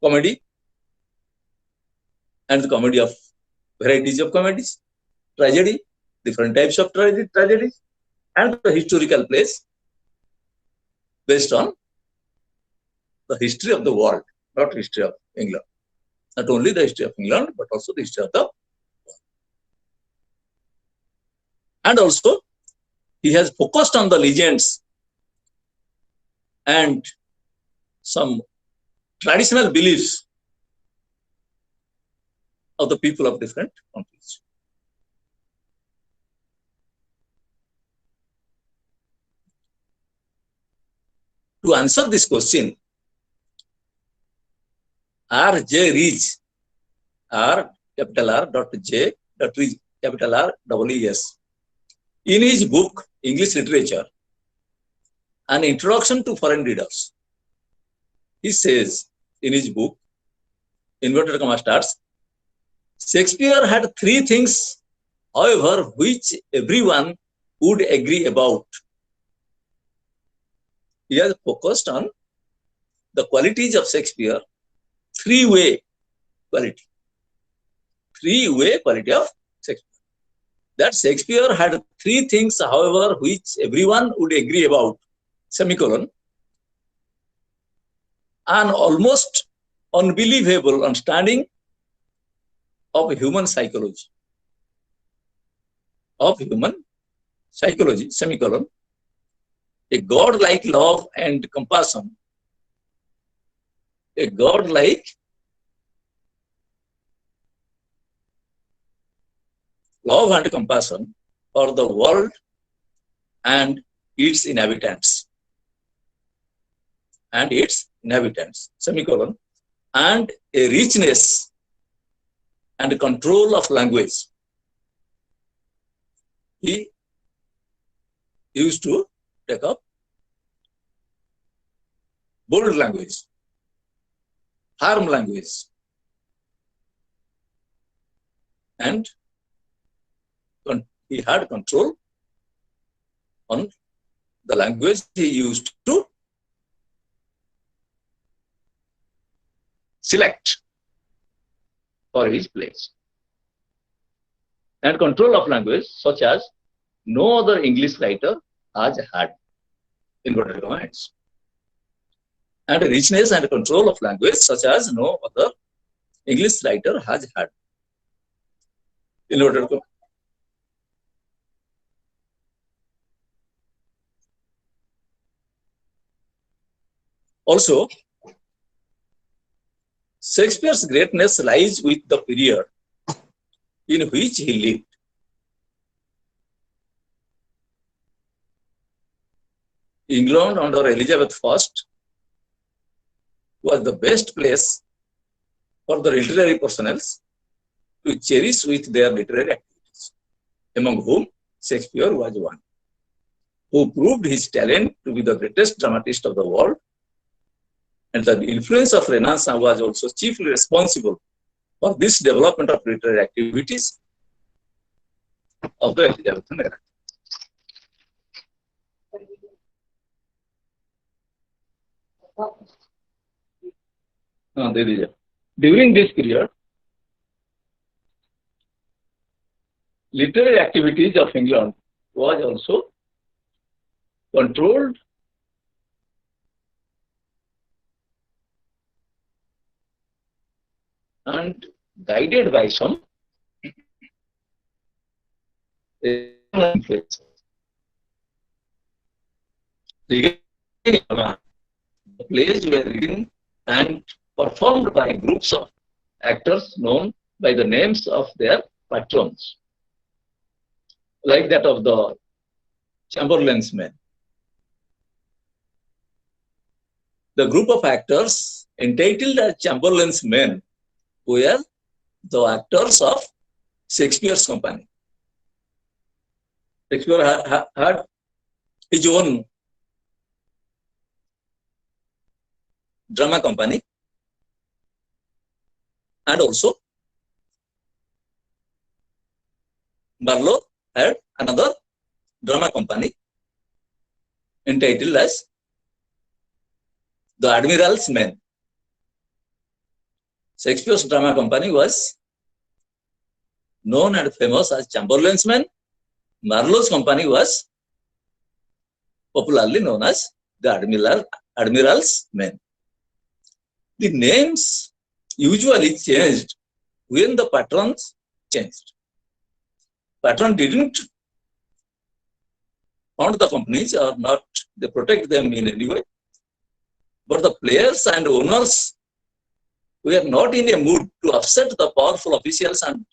Comedy and the comedy of varieties of comedies, tragedy, different types of tragedies, and the historical plays based on the history of the world, not history of England. Not only the history of England, but also the history of the world. And also, he has focused on the legends and some traditional beliefs of the people of different countries. To answer this question, R.J. Rees, R capital R dot J dot Rees, capital R double E-S, in his book English Literature, An Introduction to Foreign Readers, he says in his book, inverted comma starts, Shakespeare had 3 things, however, which everyone would agree about. He has focused on the qualities of Shakespeare, 3-way quality. 3-way quality of Shakespeare. That Shakespeare had 3 things, however, which everyone would agree about, semicolon, an almost unbelievable understanding of human psychology. Of human psychology, semicolon, a God-like love and compassion, a God-like love and compassion for the world and its inhabitants. And its inhabitants, semicolon, and a richness and control of language. He used to take up bold language, firm language, and he had control on the language he used to select for his plays, and control of language such as no other English writer has had, inverted commas, and richness and control of language such as no other English writer has had. inverted comma. Also, Shakespeare's greatness lies with the period in which he lived. England under Elizabeth I was the best place for the literary personnel to cherish with their literary activities, among whom Shakespeare was one, who proved his talent to be the greatest dramatist of the world, and the influence of Renaissance was also chiefly responsible for this development of literary activities of the Elizabethan era. During this period, literary activities of England was also controlled and guided by some influence. The plays were written and performed by groups of actors known by the names of their patrons, like that of the Chamberlain's men. The group of actors entitled as Chamberlain's men were the actors of Shakespeare's company. Shakespeare had his own drama company, and also Marlowe had another drama company entitled as the Admiral's Men. Shakespeare's drama company was known and famous as Chamberlain's Men. Marlowe's company was popularly known as the Admiral's Men. The names usually changed when the patrons changed. Patron didn't found the companies or not, they protect them in any way. But the players and owners were not in a mood to upset the powerful officials and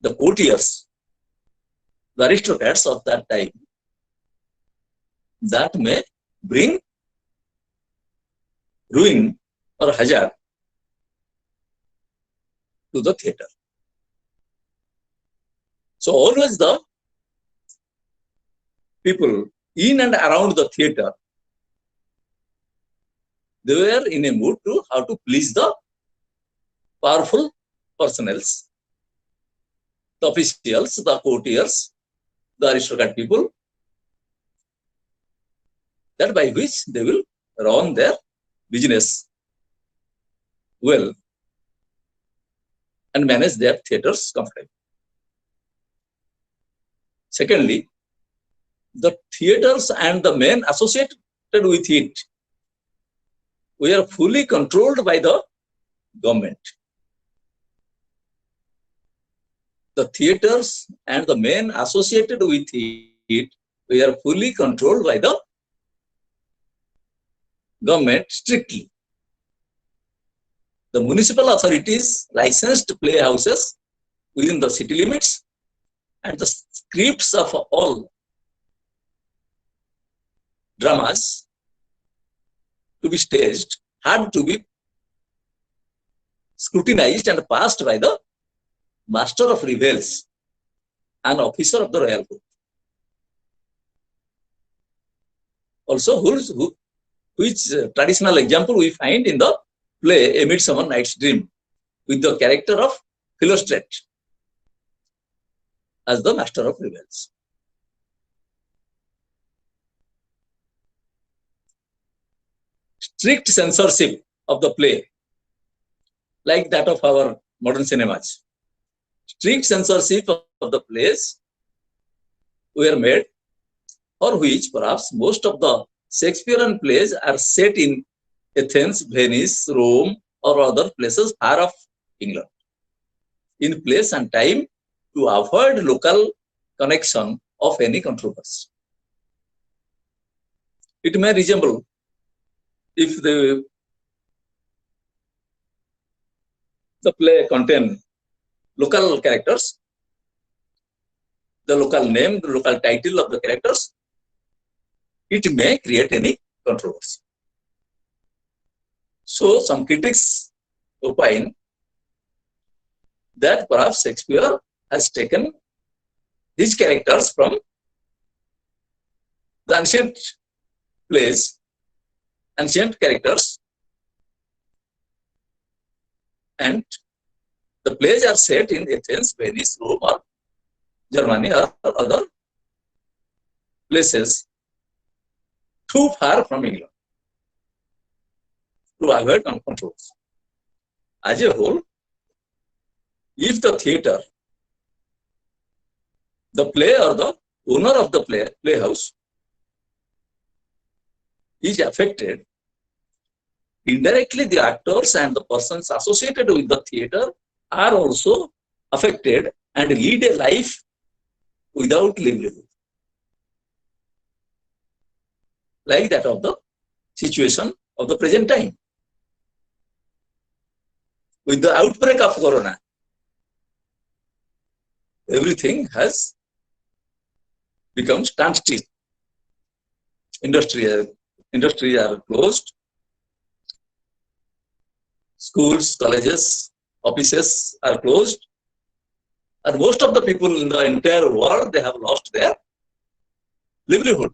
the courtiers, the aristocrats of that time. That may bring ruin or hazard to the theatre. So always the people in and around the theatre, they were in a mood to how to please the powerful personnels, the officials, the courtiers, the aristocrat people, that by which they will run their business well and manage their theatres comfortably. Secondly, the theatres and the men associated with it were fully controlled by the government. The theatres and the men associated with it were fully controlled by the government strictly. The municipal authorities licensed playhouses within the city limits, and the scripts of all dramas to be staged had to be scrutinized and passed by the master of revels, an officer of the royal court. Also, which traditional example we find in the play A Midsummer Night's Dream, with the character of Philostrate as the master of revels. Strict censorship of the play, like that of our modern cinemas. Strict censorship of the plays were made, for which perhaps most of the Shakespearean plays are set in Athens, Venice, Rome, or other places far off England. In place and time, to avoid local connection of any controversy. It may resemble if the play contain local characters, the local name, the local title of the characters, it may create any controversy. So some critics opine that perhaps Shakespeare has taken his characters from the ancient plays, ancient characters, and the plays are set in Athens, Venice, Rome, or Germany, or other places too far from England to avoid controversy. As a whole, if the theatre, the play, or the owner of the playhouse is affected, indirectly the actors and the persons associated with the theatre are also affected and lead a life without livelihood, like that of the situation of the present time. With the outbreak of corona, everything has become standstill. Industries are closed. Schools, colleges, offices are closed. And most of the people in the entire world, they have lost their livelihood,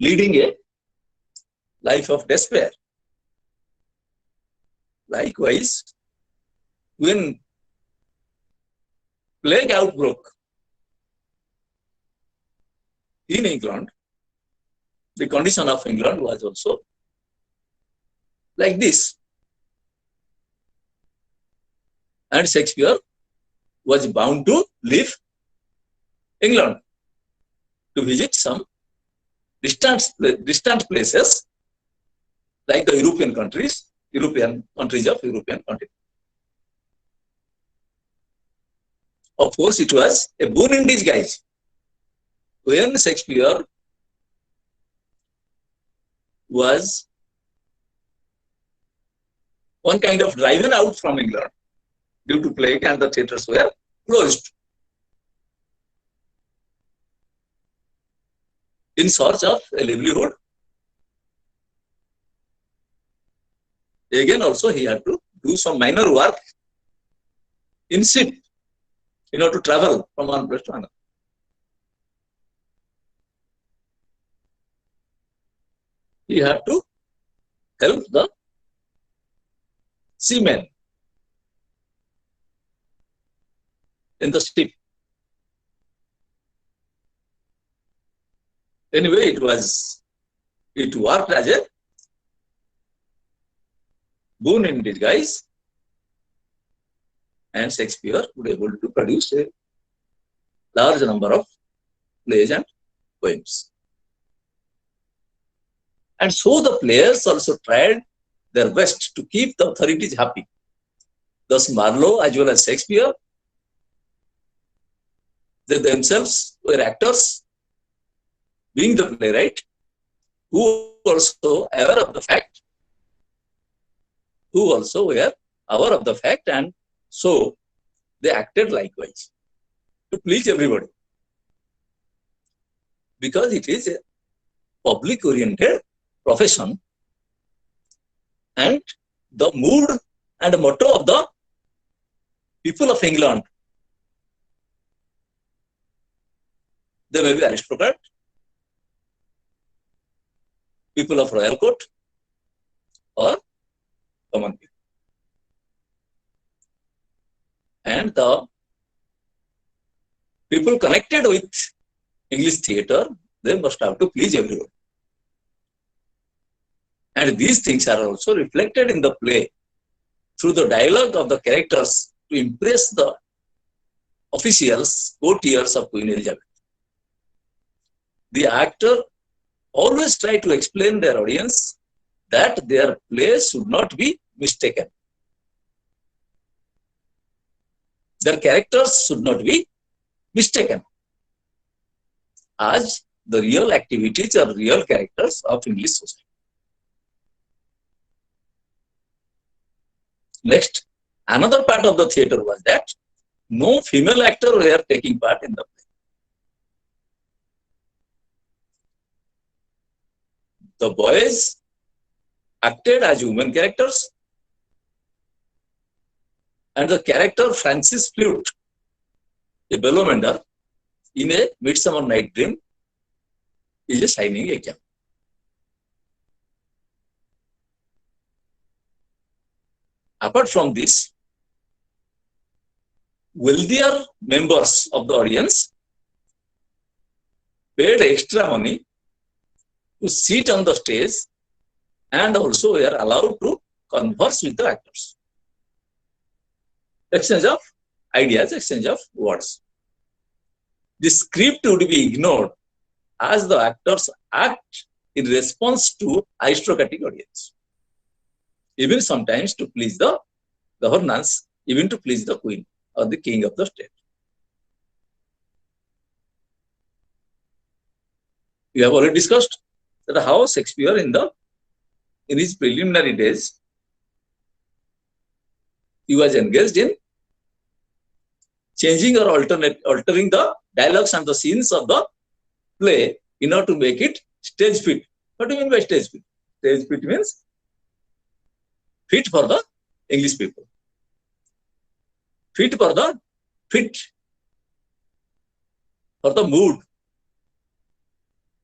leading a life of despair. Likewise, when plague outbroke in England, the condition of England was also like this. And Shakespeare was bound to leave England to visit some distant places like the European countries of European continent. Of course, it was a boon in disguise. When Shakespeare was one kind of driven out from England due to plague and the theatres were closed, in search of a livelihood, again also he had to do some minor work in ship in order to travel from one place to another. He had to help the seamen in the ship. Anyway, it worked as a boon in disguise, and Shakespeare would be able to produce a large number of plays and poems. And so the players also tried their best to keep the authorities happy. Thus Marlowe as well as Shakespeare, they themselves were actors, being the playwright, who also aware of the fact, and so they acted likewise to please everybody, because it is a public-oriented profession, and the mood and motto of the people of England, they may be aristocrat, people of royal court, or common people. And the people connected with English theatre, they must have to please everyone. And these things are also reflected in the play through the dialogue of the characters to impress the officials, courtiers of Queen Elizabeth. The actor always try to explain their audience that their play should not be mistaken. their characters should not be mistaken as the real activities or real characters of English society. Next, another part of the theatre was that no female actor were taking part in the play. The boys acted as women characters, and the character Francis Flute, a bellow mender in a Midsummer Night Dream, is a shining example. Apart from this, wealthier members of the audience paid extra money to sit on the stage and also were allowed to converse with the actors. Exchange of ideas, exchange of words. The script would be ignored as the actors act in response to aristocratic audience. Even sometimes to please the governance, even to please the queen or the king of the state. We have already discussed that how Shakespeare in his preliminary days, he was engaged in changing or altering the dialogues and the scenes of the play in order to make it stage fit. What do you mean by stage fit? Stage fit means fit for the English people. Fit for the mood,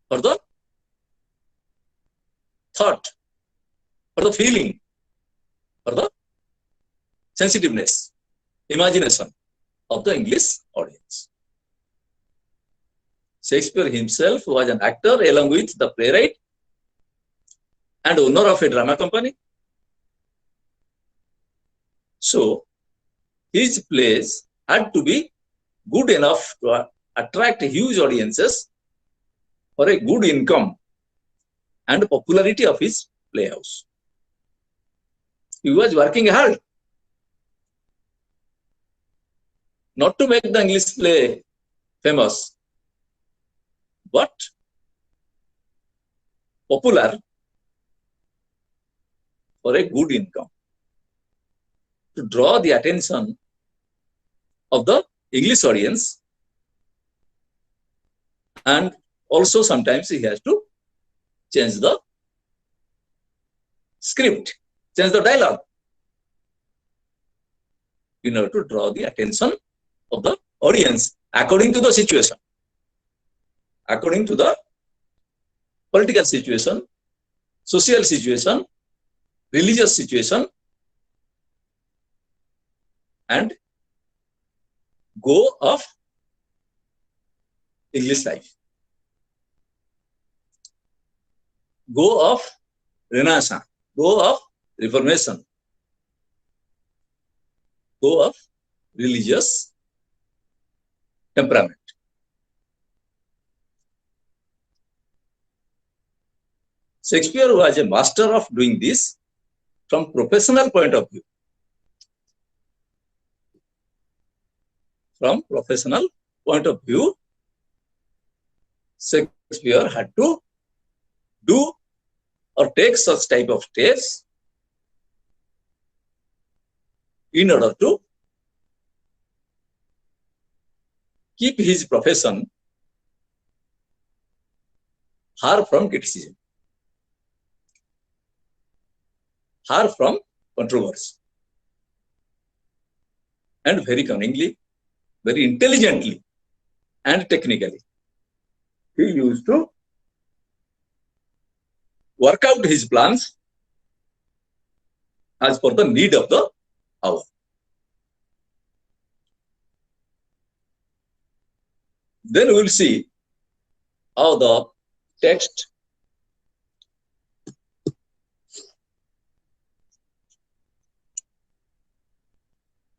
for the thought, for the feeling, for the sensitiveness, imagination of the English audience. Shakespeare himself was an actor along with the playwright and owner of a drama company. So, his plays had to be good enough to attract huge audiences for a good income and popularity of his playhouse. He was working hard not to make the English play famous, but popular for a good income, to draw the attention of the English audience, and also sometimes he has to change the script, change the dialogue in order to draw the attention of the audience according to the situation, according to the political situation, social situation, religious situation, and go of English life, go of Renaissance, go of Reformation, go of religious temperament. Shakespeare was a master of doing this from professional point of view. From professional point of view, Shakespeare had to do or take such type of steps in order to keep his profession far from criticism, far from controversy, and very cunningly, very intelligently and technically, he used to work out his plans as per the need of the hour. Then we will see how the text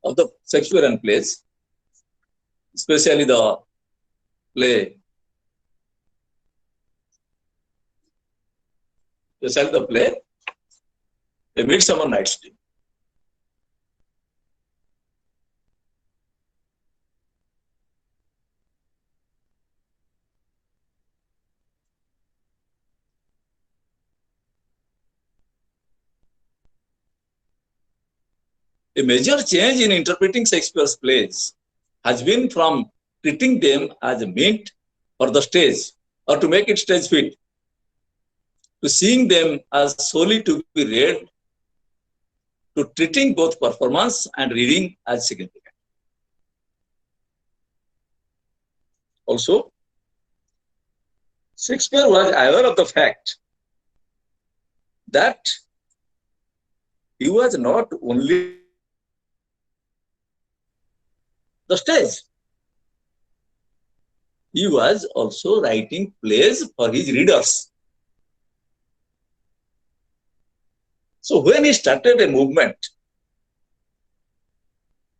of the Shakespearean plays, especially the play, A Midsummer Night's Dream. A major change in interpreting Shakespeare's plays has been from treating them as meant for the stage or to make it stage fit, to seeing them as solely to be read, to treating both performance and reading as significant. Also, Shakespeare was aware of the fact that he was not only the stage, he was also writing plays for his readers. So when he started a movement,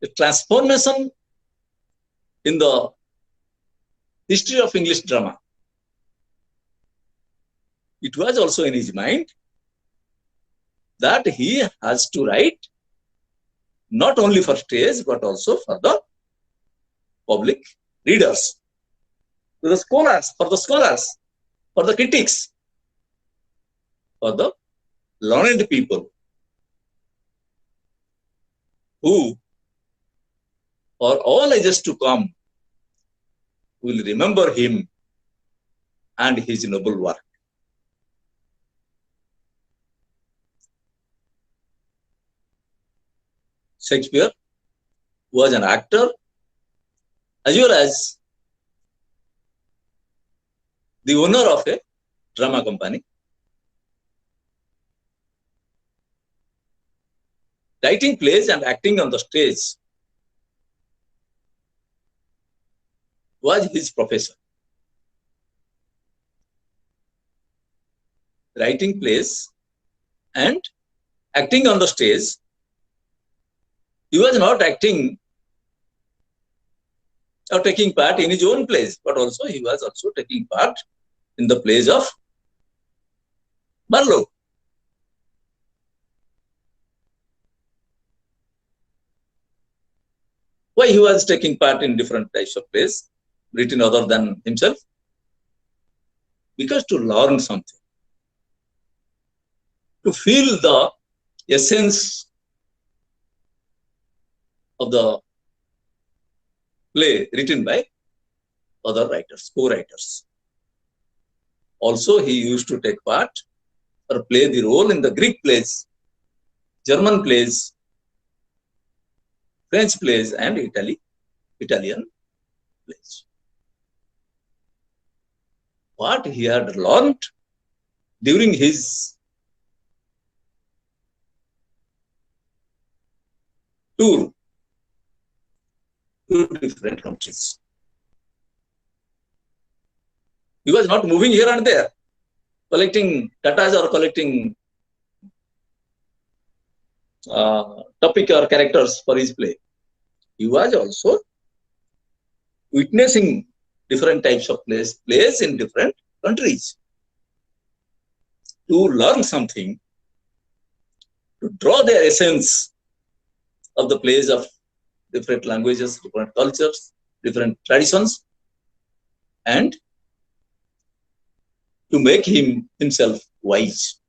a transformation in the history of English drama, it was also in his mind that he has to write not only for stage but also for the public readers, for the scholars, for the critics, for the learned people who, for all ages to come, will remember him and his noble work. Shakespeare was an actor as well as the owner of a drama company. Writing plays and acting on the stage was his profession. Writing plays and acting on the stage, he was not acting or taking part in his own plays, but also he was also taking part in the plays of Marlowe. Why he was taking part in different types of plays written other than himself? Because to learn something, to feel the essence of the play written by other writers, co-writers. Also, he used to take part or play the role in the Greek plays, German plays, French plays, and Italian plays. What he had learned during his tour to different countries. He was not moving here and there, collecting tatas or collecting topic or characters for his play. He was also witnessing different types of plays in different countries to learn something, to draw the essence of the plays of different languages, different cultures, different traditions, and to make himself wise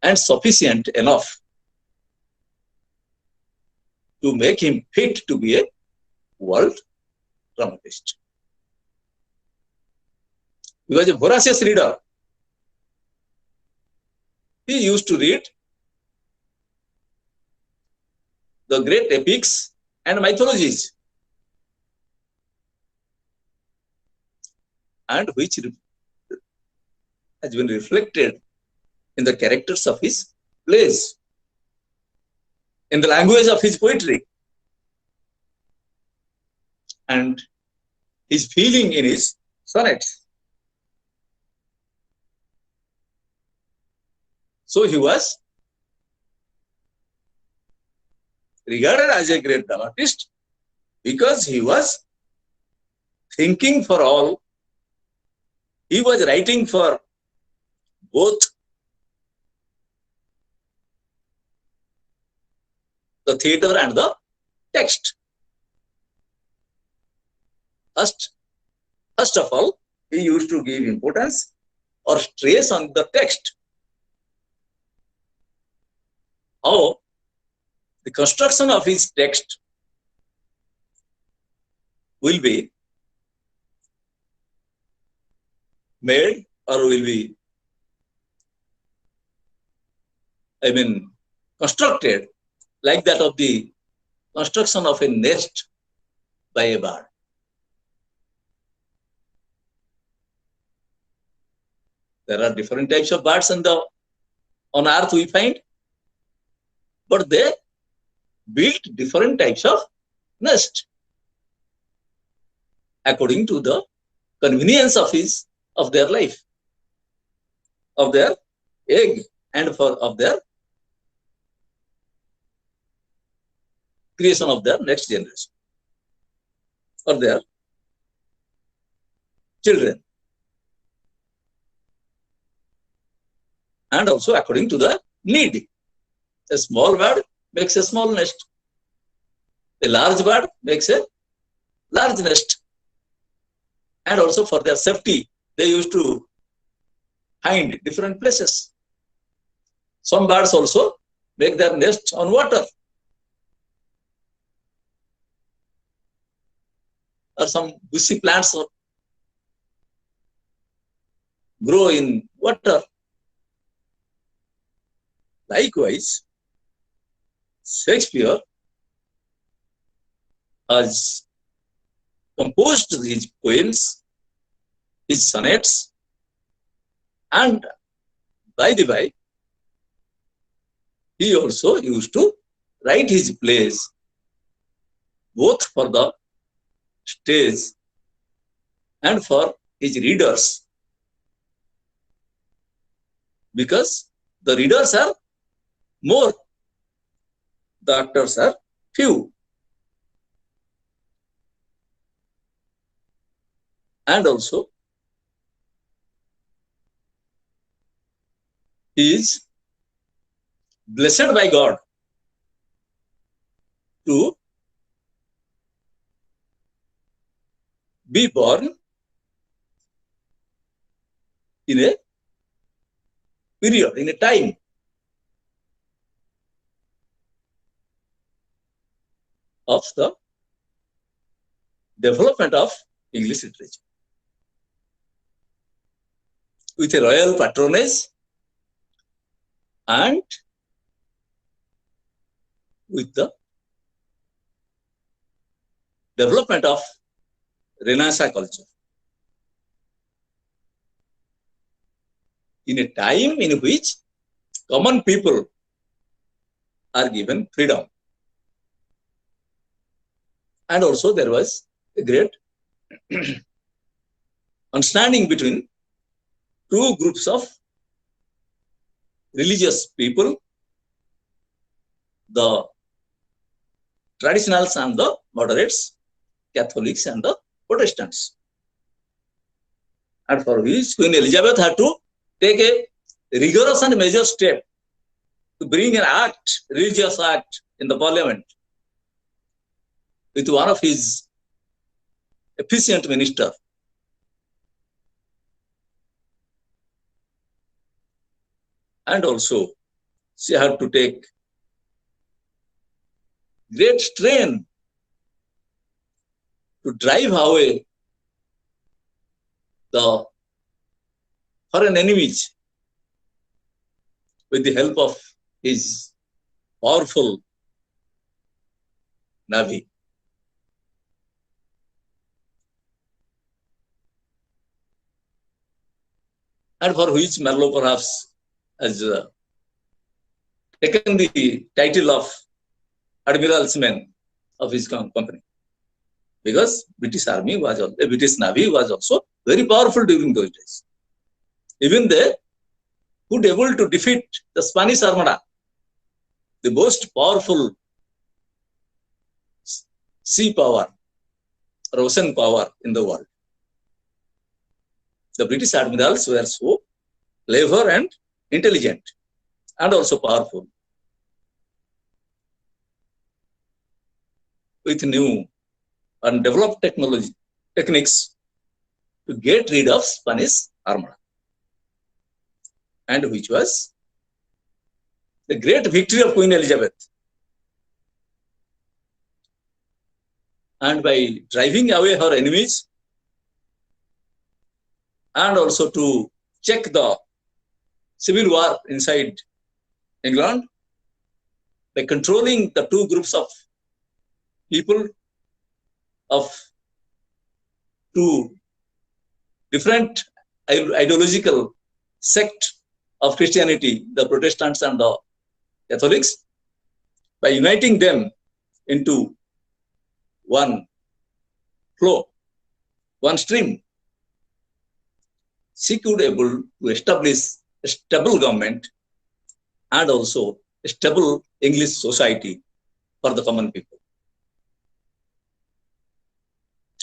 and sufficient enough to make him fit to be a world dramatist. He was a voracious reader. He used to read the great epics and mythologies, and which has been reflected in the characters of his plays, in the language of his poetry, and his feeling in his sonnets. So he was regarded as a great dramatist because he was thinking for all. He was writing for both the theater and the text. First of all, he used to give importance or stress on the text. How the construction of his text will be made or will be, constructed like that of the construction of a nest by a bird. There are different types of birds on earth we find, but they built different types of nest according to the convenience of their life, of their egg, and of their creation of their next generation or their children, and also according to the need. A small bird makes a small nest. A large bird makes a large nest. And also for their safety, they used to find different places. Some birds also make their nest on water. Or some bushy plants grow in water. Likewise, Shakespeare has composed his poems, his sonnets, and by the by, he also used to write his plays both for the stage and for his readers, because the readers are more, the actors are few. And also, he is blessed by God to be born in a period, in a time of the development of English literature, with a royal patronage and with the development of Renaissance culture, in a time in which common people are given freedom. And also there was a great understanding between two groups of religious people, the traditionals and the moderates, Catholics and the Protestants. And for which Queen Elizabeth had to take a rigorous and major step to bring an act, religious act, in the parliament with one of his efficient ministers. And also, she had to take great strain to drive away the foreign enemies with the help of his powerful navy. And for which Marlowe perhaps has taken the title of Admiralsman of his company, because British Army was also, the British Navy was also very powerful during those days. Even they could able to defeat the Spanish Armada, the most powerful sea power or ocean power in the world. The British admirals were so clever and intelligent and also powerful, with new and developed techniques to get rid of Spanish Armada, and which was the great victory of Queen Elizabeth and by driving away her enemies, and also to check the civil war inside England by controlling the two groups of people of two different ideological sect of Christianity, the Protestants and the Catholics, by uniting them into one flow, one stream. She could able to establish a stable government and also a stable English society for the common people,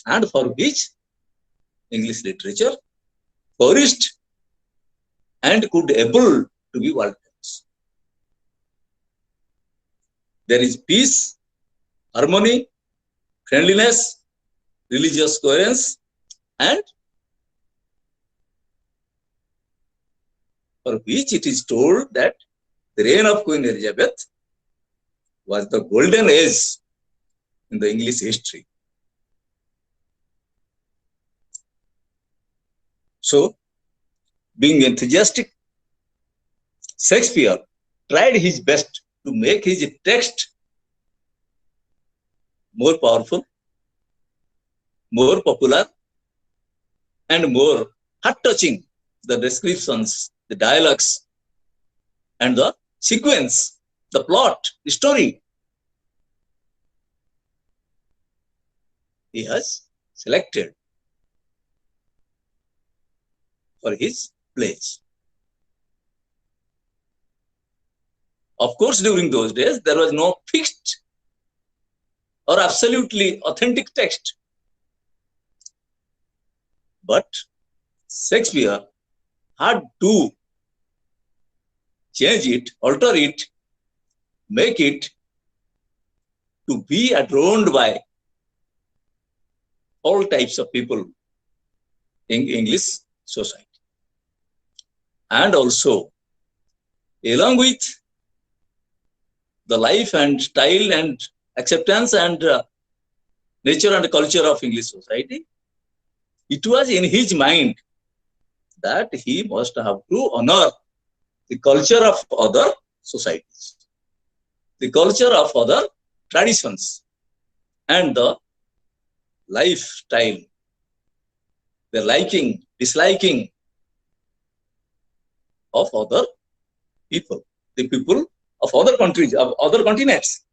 and for which English literature flourished and could able to be world famous. There is peace, harmony, friendliness, religious coherence, and for which it is told that the reign of Queen Elizabeth was the golden age in the English history. So, being enthusiastic, Shakespeare tried his best to make his text more powerful, more popular, and more heart-touching. The descriptions, the dialogues, and the sequence, the plot, the story. He has selected for his plays. Of course, during those days, there was no fixed or absolutely authentic text. But Shakespeare had to change it, alter it, make it to be adorned by all types of people in English society. And also, along with the life and style and acceptance and nature and culture of English society, it was in his mind that he must have to honor the culture of other societies, the culture of other traditions, and the lifestyle, the liking, disliking of other people, the people of other countries, of other continents,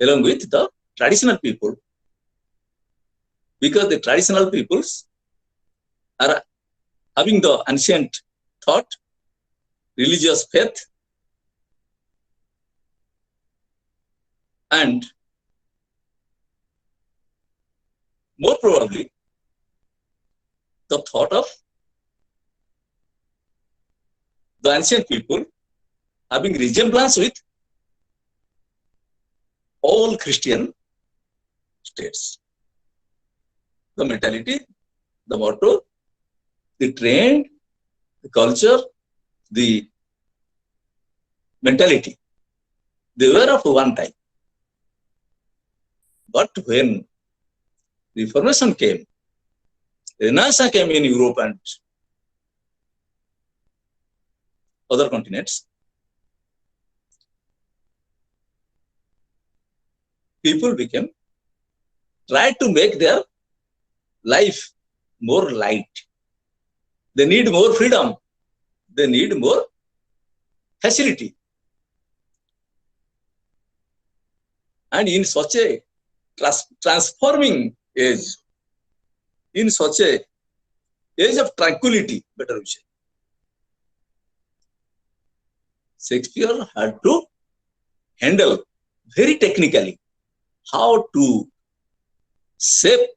along with the traditional people, because the traditional peoples are having the ancient thought, religious faith, and more probably the thought of the ancient people having resemblance with all Christian states. The mentality, the motto, the trend, the culture, the mentality, they were of one type. But when Reformation came, Renaissance came in Europe and other continents, people tried to make their life more light. They need more freedom. They need more facility. And in such a transforming age, in such a age of tranquility, better we say, Shakespeare had to handle very technically how to shape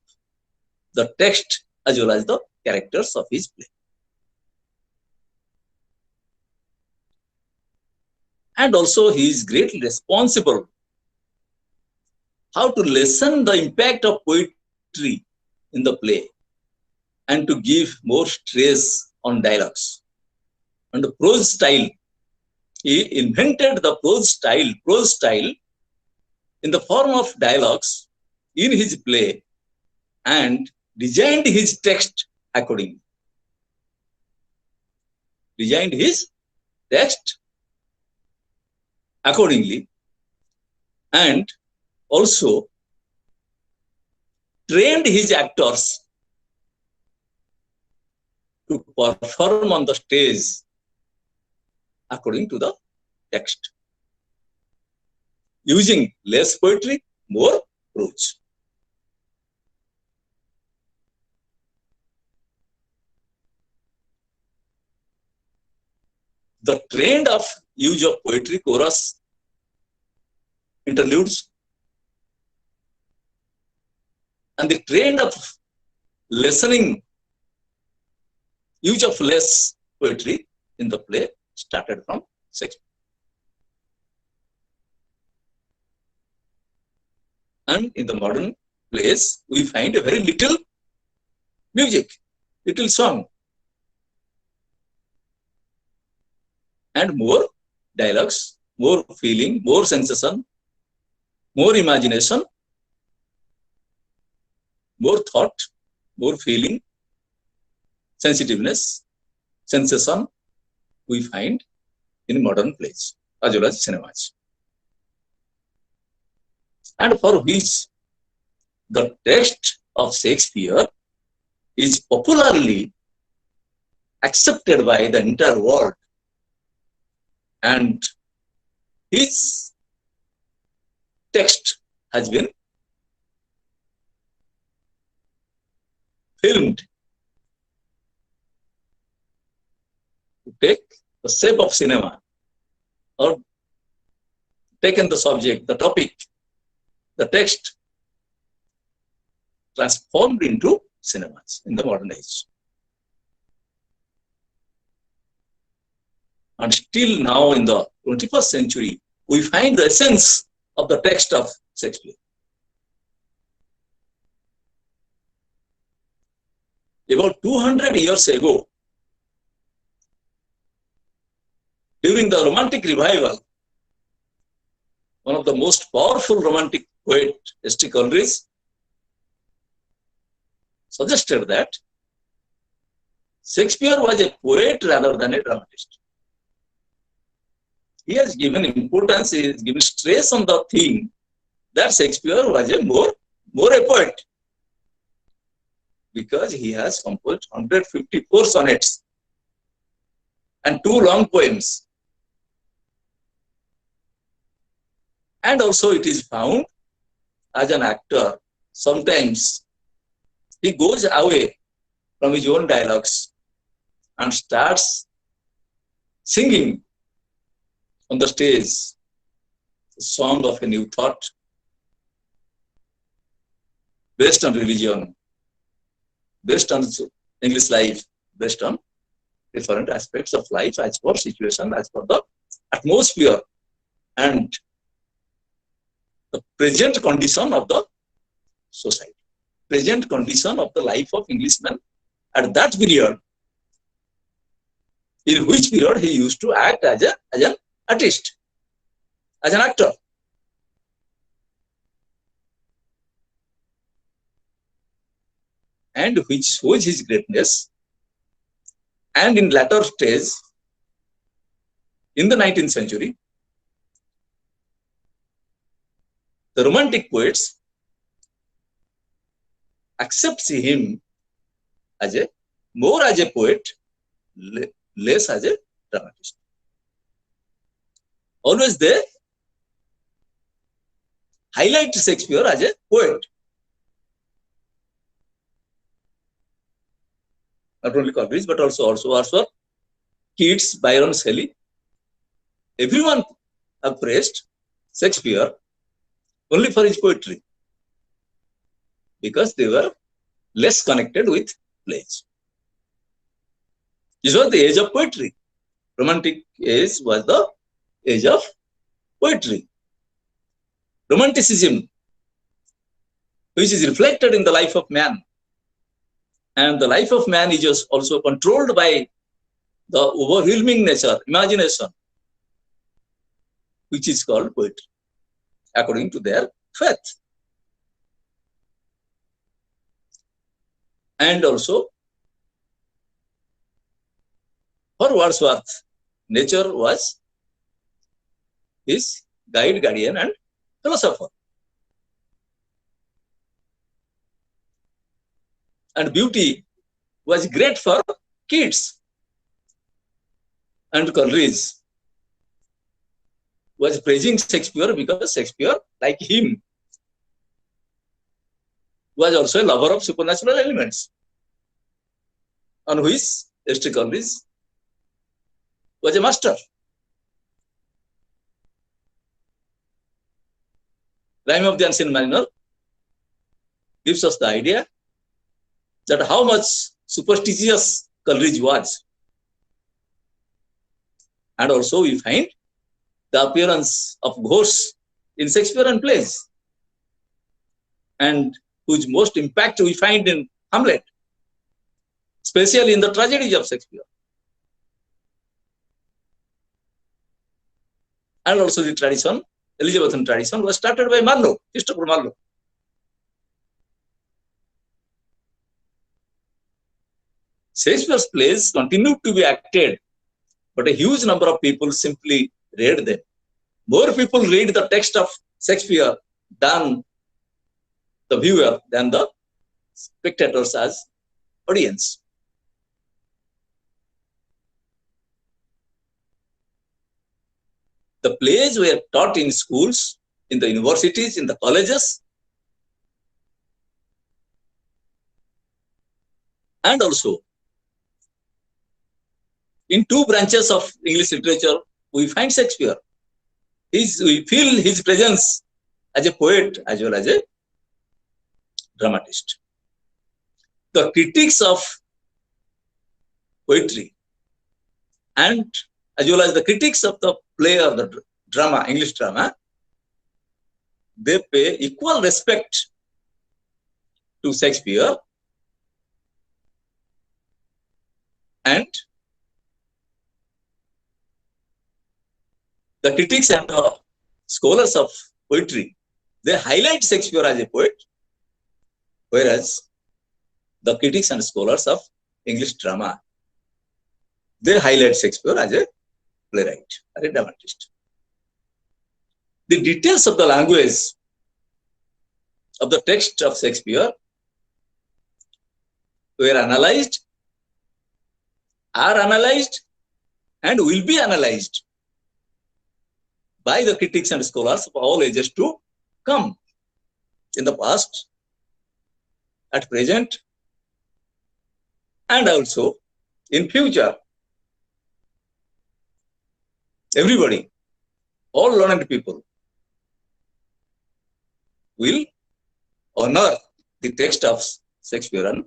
the text as well as the characters of his play. And also he is greatly responsible how to lessen the impact of poetry in the play and to give more stress on dialogues. And the prose style, he invented the prose style in the form of dialogues in his play and designed his text accordingly. Designed his text accordingly and also trained his actors to perform on the stage according to the text, using less poetry, more prose. The trend of use of poetry, chorus, interludes, and the trend of lessening use of less poetry in the play started from Shakespeare. And in the modern plays, we find a very little music, little song, and more dialogues, more feeling, more sensation, more imagination, more thought, more feeling, sensitiveness, sensation we find in modern plays as well as cinemas. And for which the text of Shakespeare is popularly accepted by the entire world, and his text has been filmed to take the shape of cinema, or taken the subject, the topic, the text, transformed into cinemas in the modern age. And still now in the 21st century, we find the essence of the text of Shakespeare. About 200 years ago, during the Romantic Revival, one of the most powerful Romantic poet, H.T. Coleridge, suggested that Shakespeare was a poet rather than a dramatist. He has given importance, he has given stress on the thing that Shakespeare was a more a poet, because he has composed 154 sonnets and 2 long poems. And also it is found as an actor, sometimes he goes away from his own dialogues and starts singing on the stage the song of a new thought based on religion, based on English life, based on different aspects of life as per situation, as per the atmosphere and the present condition of the society, present condition of the life of Englishman at that period, in which period he used to act as an artist, as an actor. And which shows his greatness. And in latter stage, in the 19th century, the Romantic poets accepts him as more as a poet, less as a dramatist. Always they highlight Shakespeare as a poet. Not only Coleridge, but also Keats, Byron, Shelley. Everyone have praised Shakespeare only for his poetry, because they were less connected with plays. This was the age of poetry. Romantic age was the age of poetry. Romanticism, which is reflected in the life of man, and the life of man is also controlled by the overwhelming nature, imagination, which is called poetry. according to their faith. And also, for Wordsworth, nature was his guide, guardian, and philosopher. And beauty was great for kids. And Coleridge was praising Shakespeare because Shakespeare, like him, was also a lover of supernatural elements, on which H.T. Coleridge was a master. Rime of the Ancient Mariner gives us the idea that how much superstitious Coleridge was. And also we find the appearance of ghosts in Shakespearean plays, and whose most impact we find in Hamlet, especially in the tragedies of Shakespeare. And also the tradition, Elizabethan tradition, was started by Marlowe, Christopher Marlowe. Shakespeare's plays continued to be acted, but a huge number of people simply read them. More people read the text of Shakespeare than the viewer, than the spectators as audience. The plays were taught in schools, in the universities, in the colleges, and also in two branches of English literature, we find Shakespeare. We feel his presence as a poet as well as a dramatist. The critics of poetry and as well as the critics of the play or the drama, English drama, they pay equal respect to Shakespeare, and the critics and the scholars of poetry, they highlight Shakespeare as a poet, whereas the critics and scholars of English drama, they highlight Shakespeare as a playwright, as a dramatist. The details of the language of the text of Shakespeare were analyzed, are analyzed, and will be analyzed by the critics and scholars of all ages to come, in the past, at present, and also in future. Everybody, all learned people, will honor the text of Shakespearean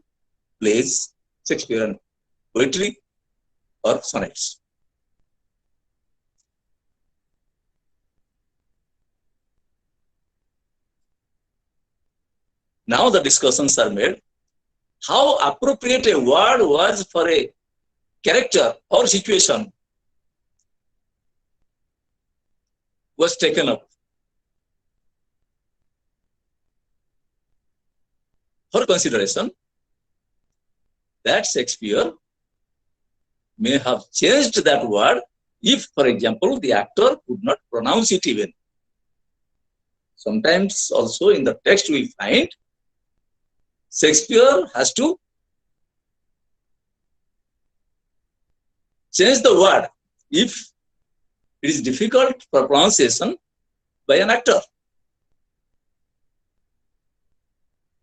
plays, Shakespearean poetry, or sonnets. Now the discussions are made how appropriate a word was for a character or situation was taken up. For consideration, that Shakespeare may have changed that word if, for example, the actor could not pronounce it even. Sometimes also in the text we find Shakespeare has to change the word if it is difficult for pronunciation by an actor.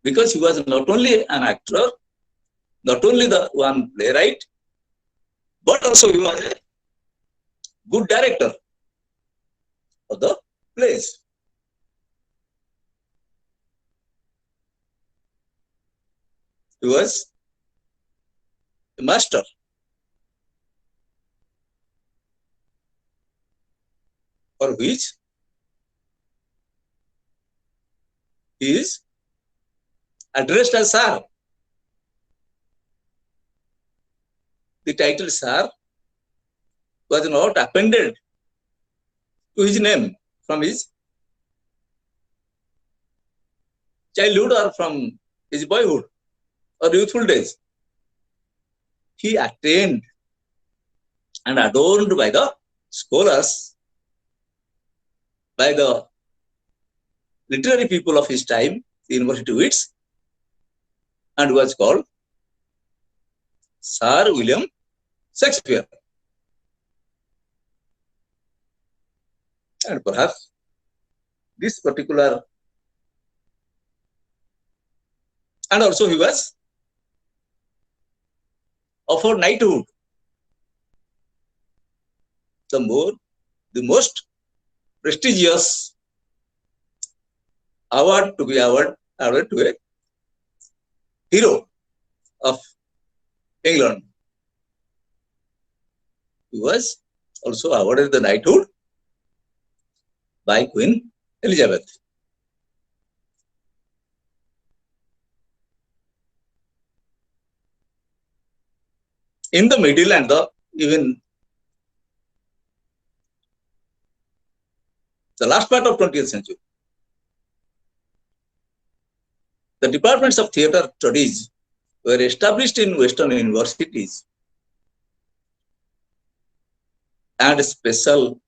Because he was not only an actor, not only the one playwright, but also he was a good director of the plays. He was a master. For which he is addressed as Sir. The title Sir was not appended to his name from his childhood or from his boyhood or youthful days, he attained and adorned by the scholars, by the literary people of his time, the university wits, and was called Sir William Shakespeare. And perhaps this particular, and also he was offered knighthood, the most prestigious award to be awarded to a hero of England. He was also awarded the knighthood by Queen Elizabeth. In the middle and even the last part of 20th century, the departments of theatre studies were established in Western universities, and a special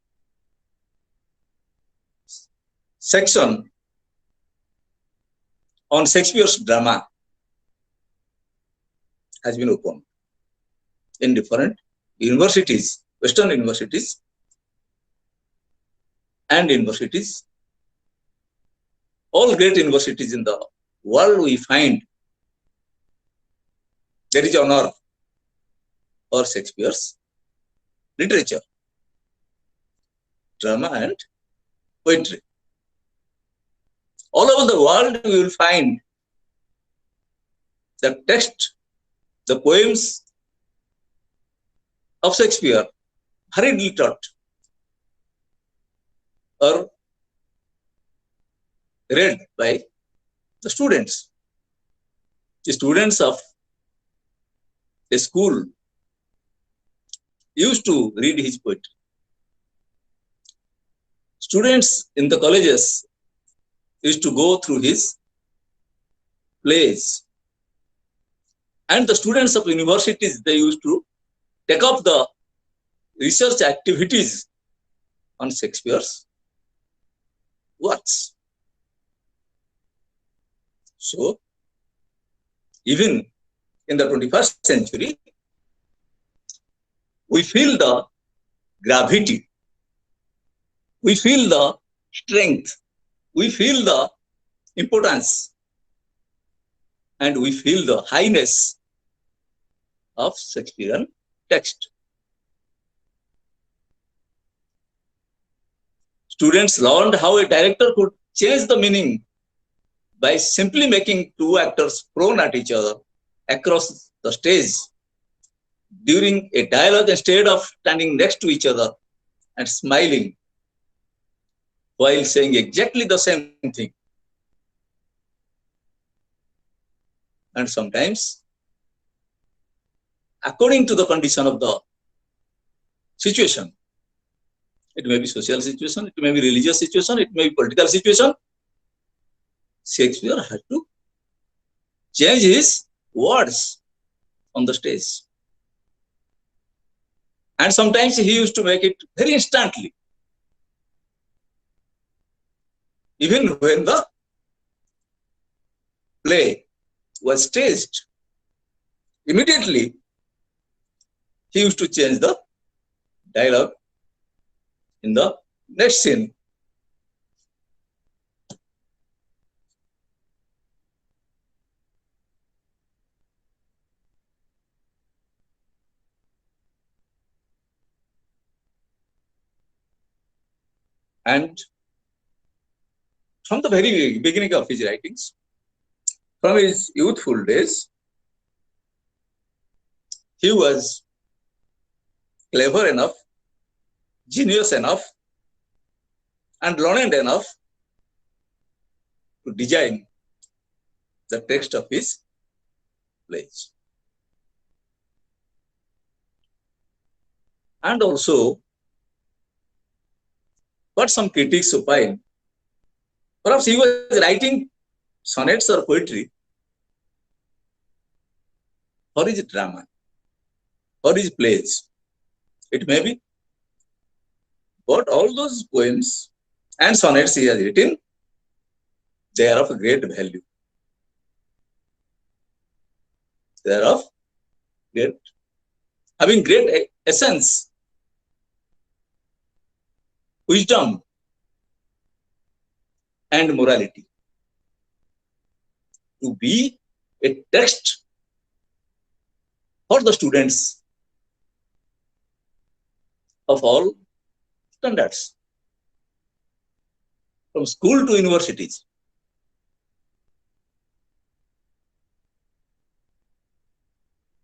section on Shakespeare's drama has been opened in different universities, Western universities and universities. All great universities in the world, we find there is honor for Shakespeare's literature, drama and poetry. All over the world, we will find the text, the poems of Shakespeare hurriedly taught or read by the students. The students of a school used to read his poetry. Students in the colleges used to go through his plays. And the students of universities, they used to take up the research activities on Shakespeare's works. So, even in the 21st century, we feel the gravity, we feel the strength, we feel the importance, and we feel the highness of Shakespearean text. Students learned how a director could change the meaning by simply making two actors prone at each other across the stage during a dialogue instead of standing next to each other and smiling while saying exactly the same thing. And sometimes, according to the condition of the situation, it may be social situation, it may be religious situation, it may be political situation, Shakespeare had to change his words on the stage. And sometimes he used to make it very instantly. Even when the play was staged, immediately he used to change the dialogue in the next scene. And from the very beginning of his writings, from his youthful days, he was clever enough, genius enough, and learned enough to design the text of his plays. And also, what some critics opine, perhaps he was writing sonnets or poetry, or is it drama, or is it plays? It may be. But all those poems and sonnets he has written, they are of great value. They are of great, having great essence, wisdom, and morality. To be a text for the students of all standards, from school to universities.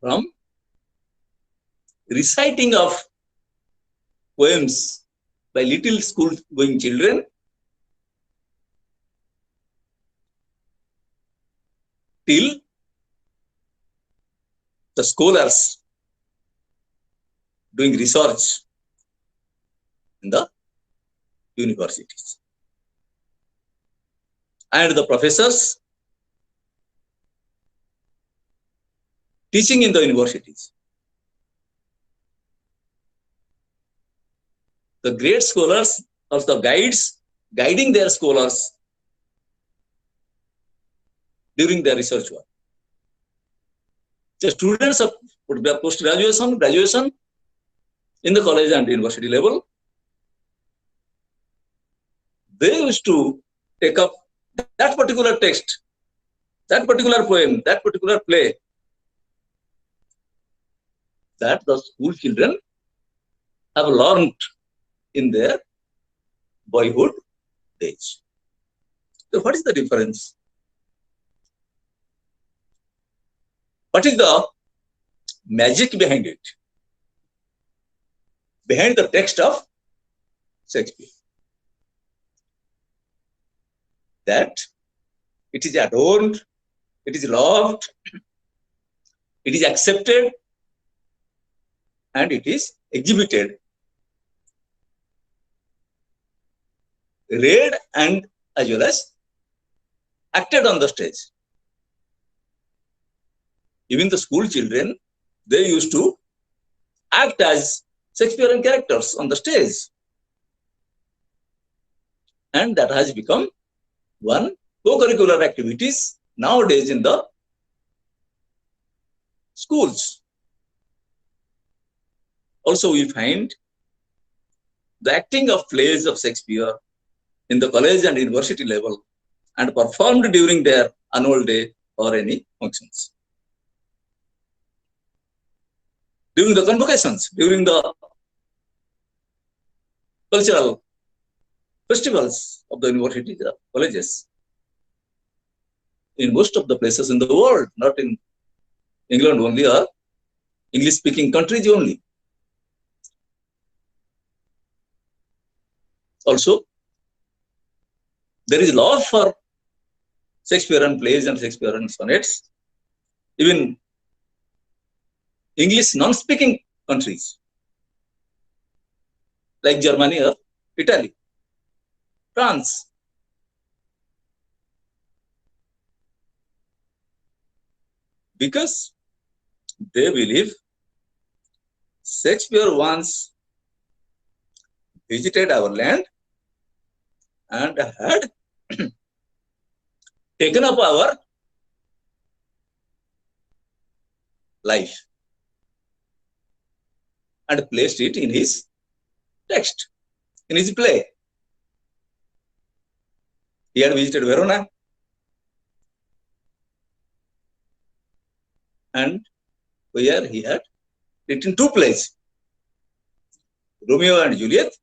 From reciting of poems by little school going children till the scholars doing research in the universities, and the professors teaching in the universities. The great scholars or the guides guiding their scholars during their research work. The students of post-graduation, graduation in the college and university level, they used to take up that particular text, that particular poem, that particular play that the school children have learned in their boyhood days. So what is the difference? What is the magic behind it? Behind the text of Shakespeare? That it is adorned, it is loved, it is accepted, and it is exhibited, read, and as well as acted on the stage. Even the school children, they used to act as Shakespearean characters on the stage. And that has become one co-curricular activities nowadays in the schools. Also, we find the acting of plays of Shakespeare in the college and university level and performed during their annual day or any functions. During the convocations, during the cultural festivals of the universities, colleges, in most of the places in the world, not in England only or English-speaking countries only. Also, there is love for Shakespearean plays and Shakespearean sonnets, even English non-speaking countries like Germany or Italy, France. Because they believe Shakespeare once visited our land and had taken up our life and placed it in his text, in his play. He had visited Verona and where he had written two plays, Romeo and Juliet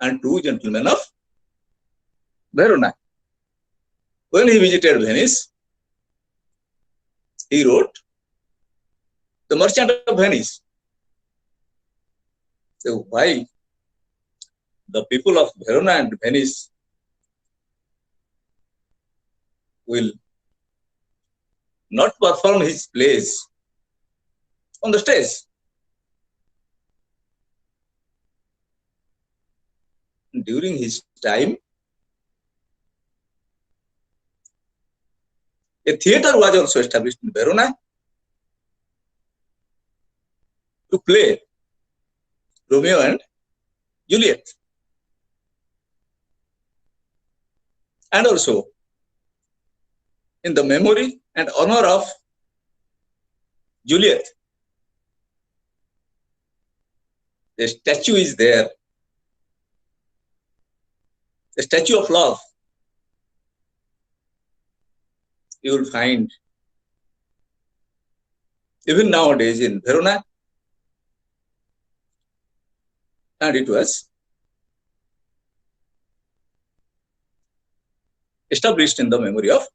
and Two Gentlemen of Verona. When he visited Venice, he wrote The Merchant of Venice. So why the people of Verona and Venice will not perform his plays on the stage? During his time, A theater was also established in Verona to play Romeo and Juliet. And also, in the memory and honor of Juliet, a statue is there, a statue of love. You will find even nowadays in Verona, and it was established in the memory of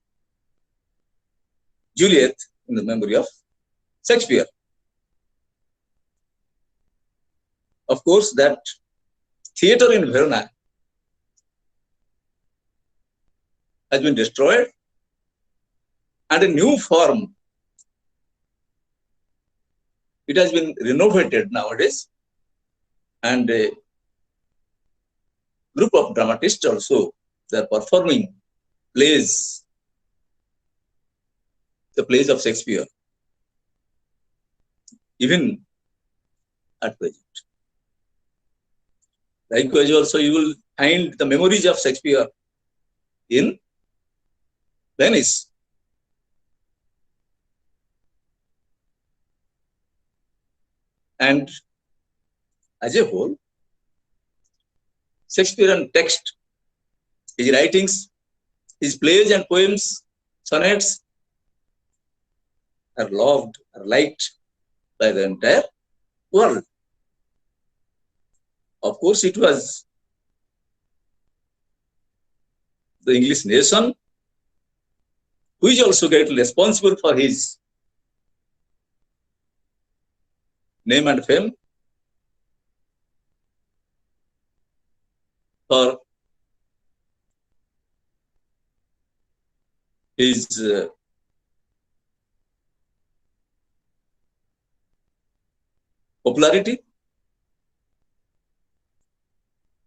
Juliet, in the memory of Shakespeare. Of course, that theater in Verona has been destroyed, and a new form, it has been renovated nowadays, and a group of dramatists also, they are performing plays, the plays of Shakespeare, even at present. Likewise, also you will find the memories of Shakespeare in Venice. And as a whole, Shakespearean text, his writings, his plays and poems, sonnets, are loved, are liked by the entire world. Of course, it was the English nation who is also greatly responsible for his name and fame, for his popularity.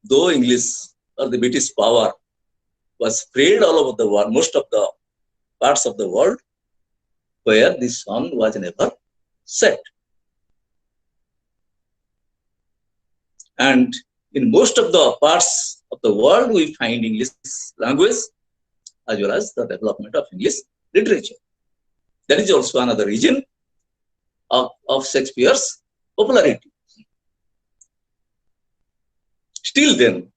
Though English or the British power was spread all over the world, most of the parts of the world where the sun was never set. And in most of the parts of the world, we find English language as well as the development of English literature. That is also another reason of Shakespeare's popularity. Still then,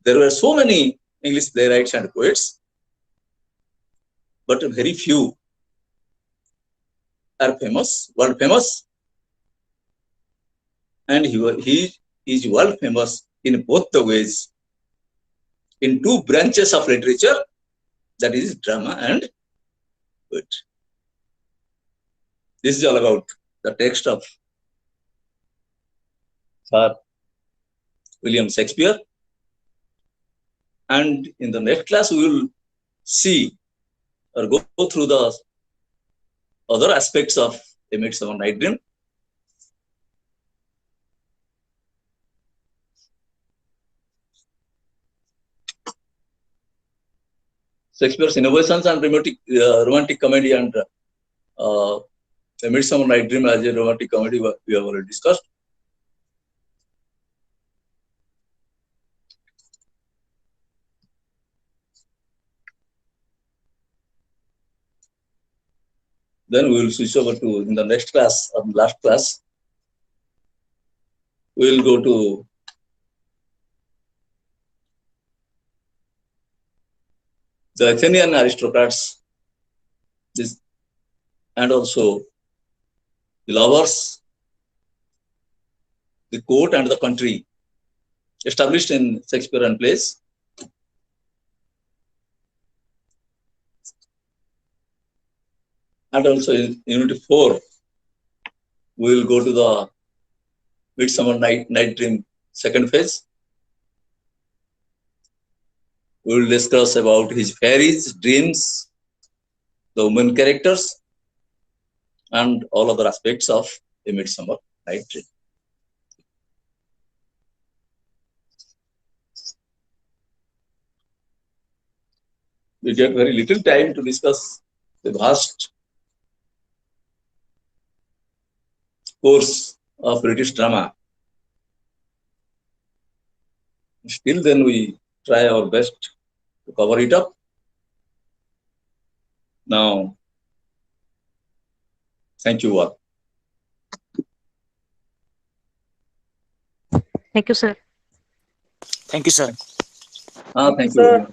there were so many English playwrights and poets, but very few are famous, world famous. And he is world famous in both the ways, in two branches of literature, that is drama and poetry. This is all about the text of Sir William Shakespeare. And in the next class, we will see or go through the other aspects of A Midsummer Night Dream. Shakespeare's innovations and romantic comedy and A Midsummer Night Dream as a romantic comedy we have already discussed. Then we will switch over to, in the next class, or last class, we will go to the Athenian aristocrats, and also the lovers, the court and the country established in Shakespearean plays. And also in Unit 4, we will go to the Midsummer Night Dream second phase. We will discuss about his fairies, dreams, the women characters, and all other aspects of A Midsummer Night Dream. we get very little time to discuss the vast course of British drama. Still, then we try our best to cover it up. Now, thank you all. Thank you, sir. Thank you, sir. Thank you very much.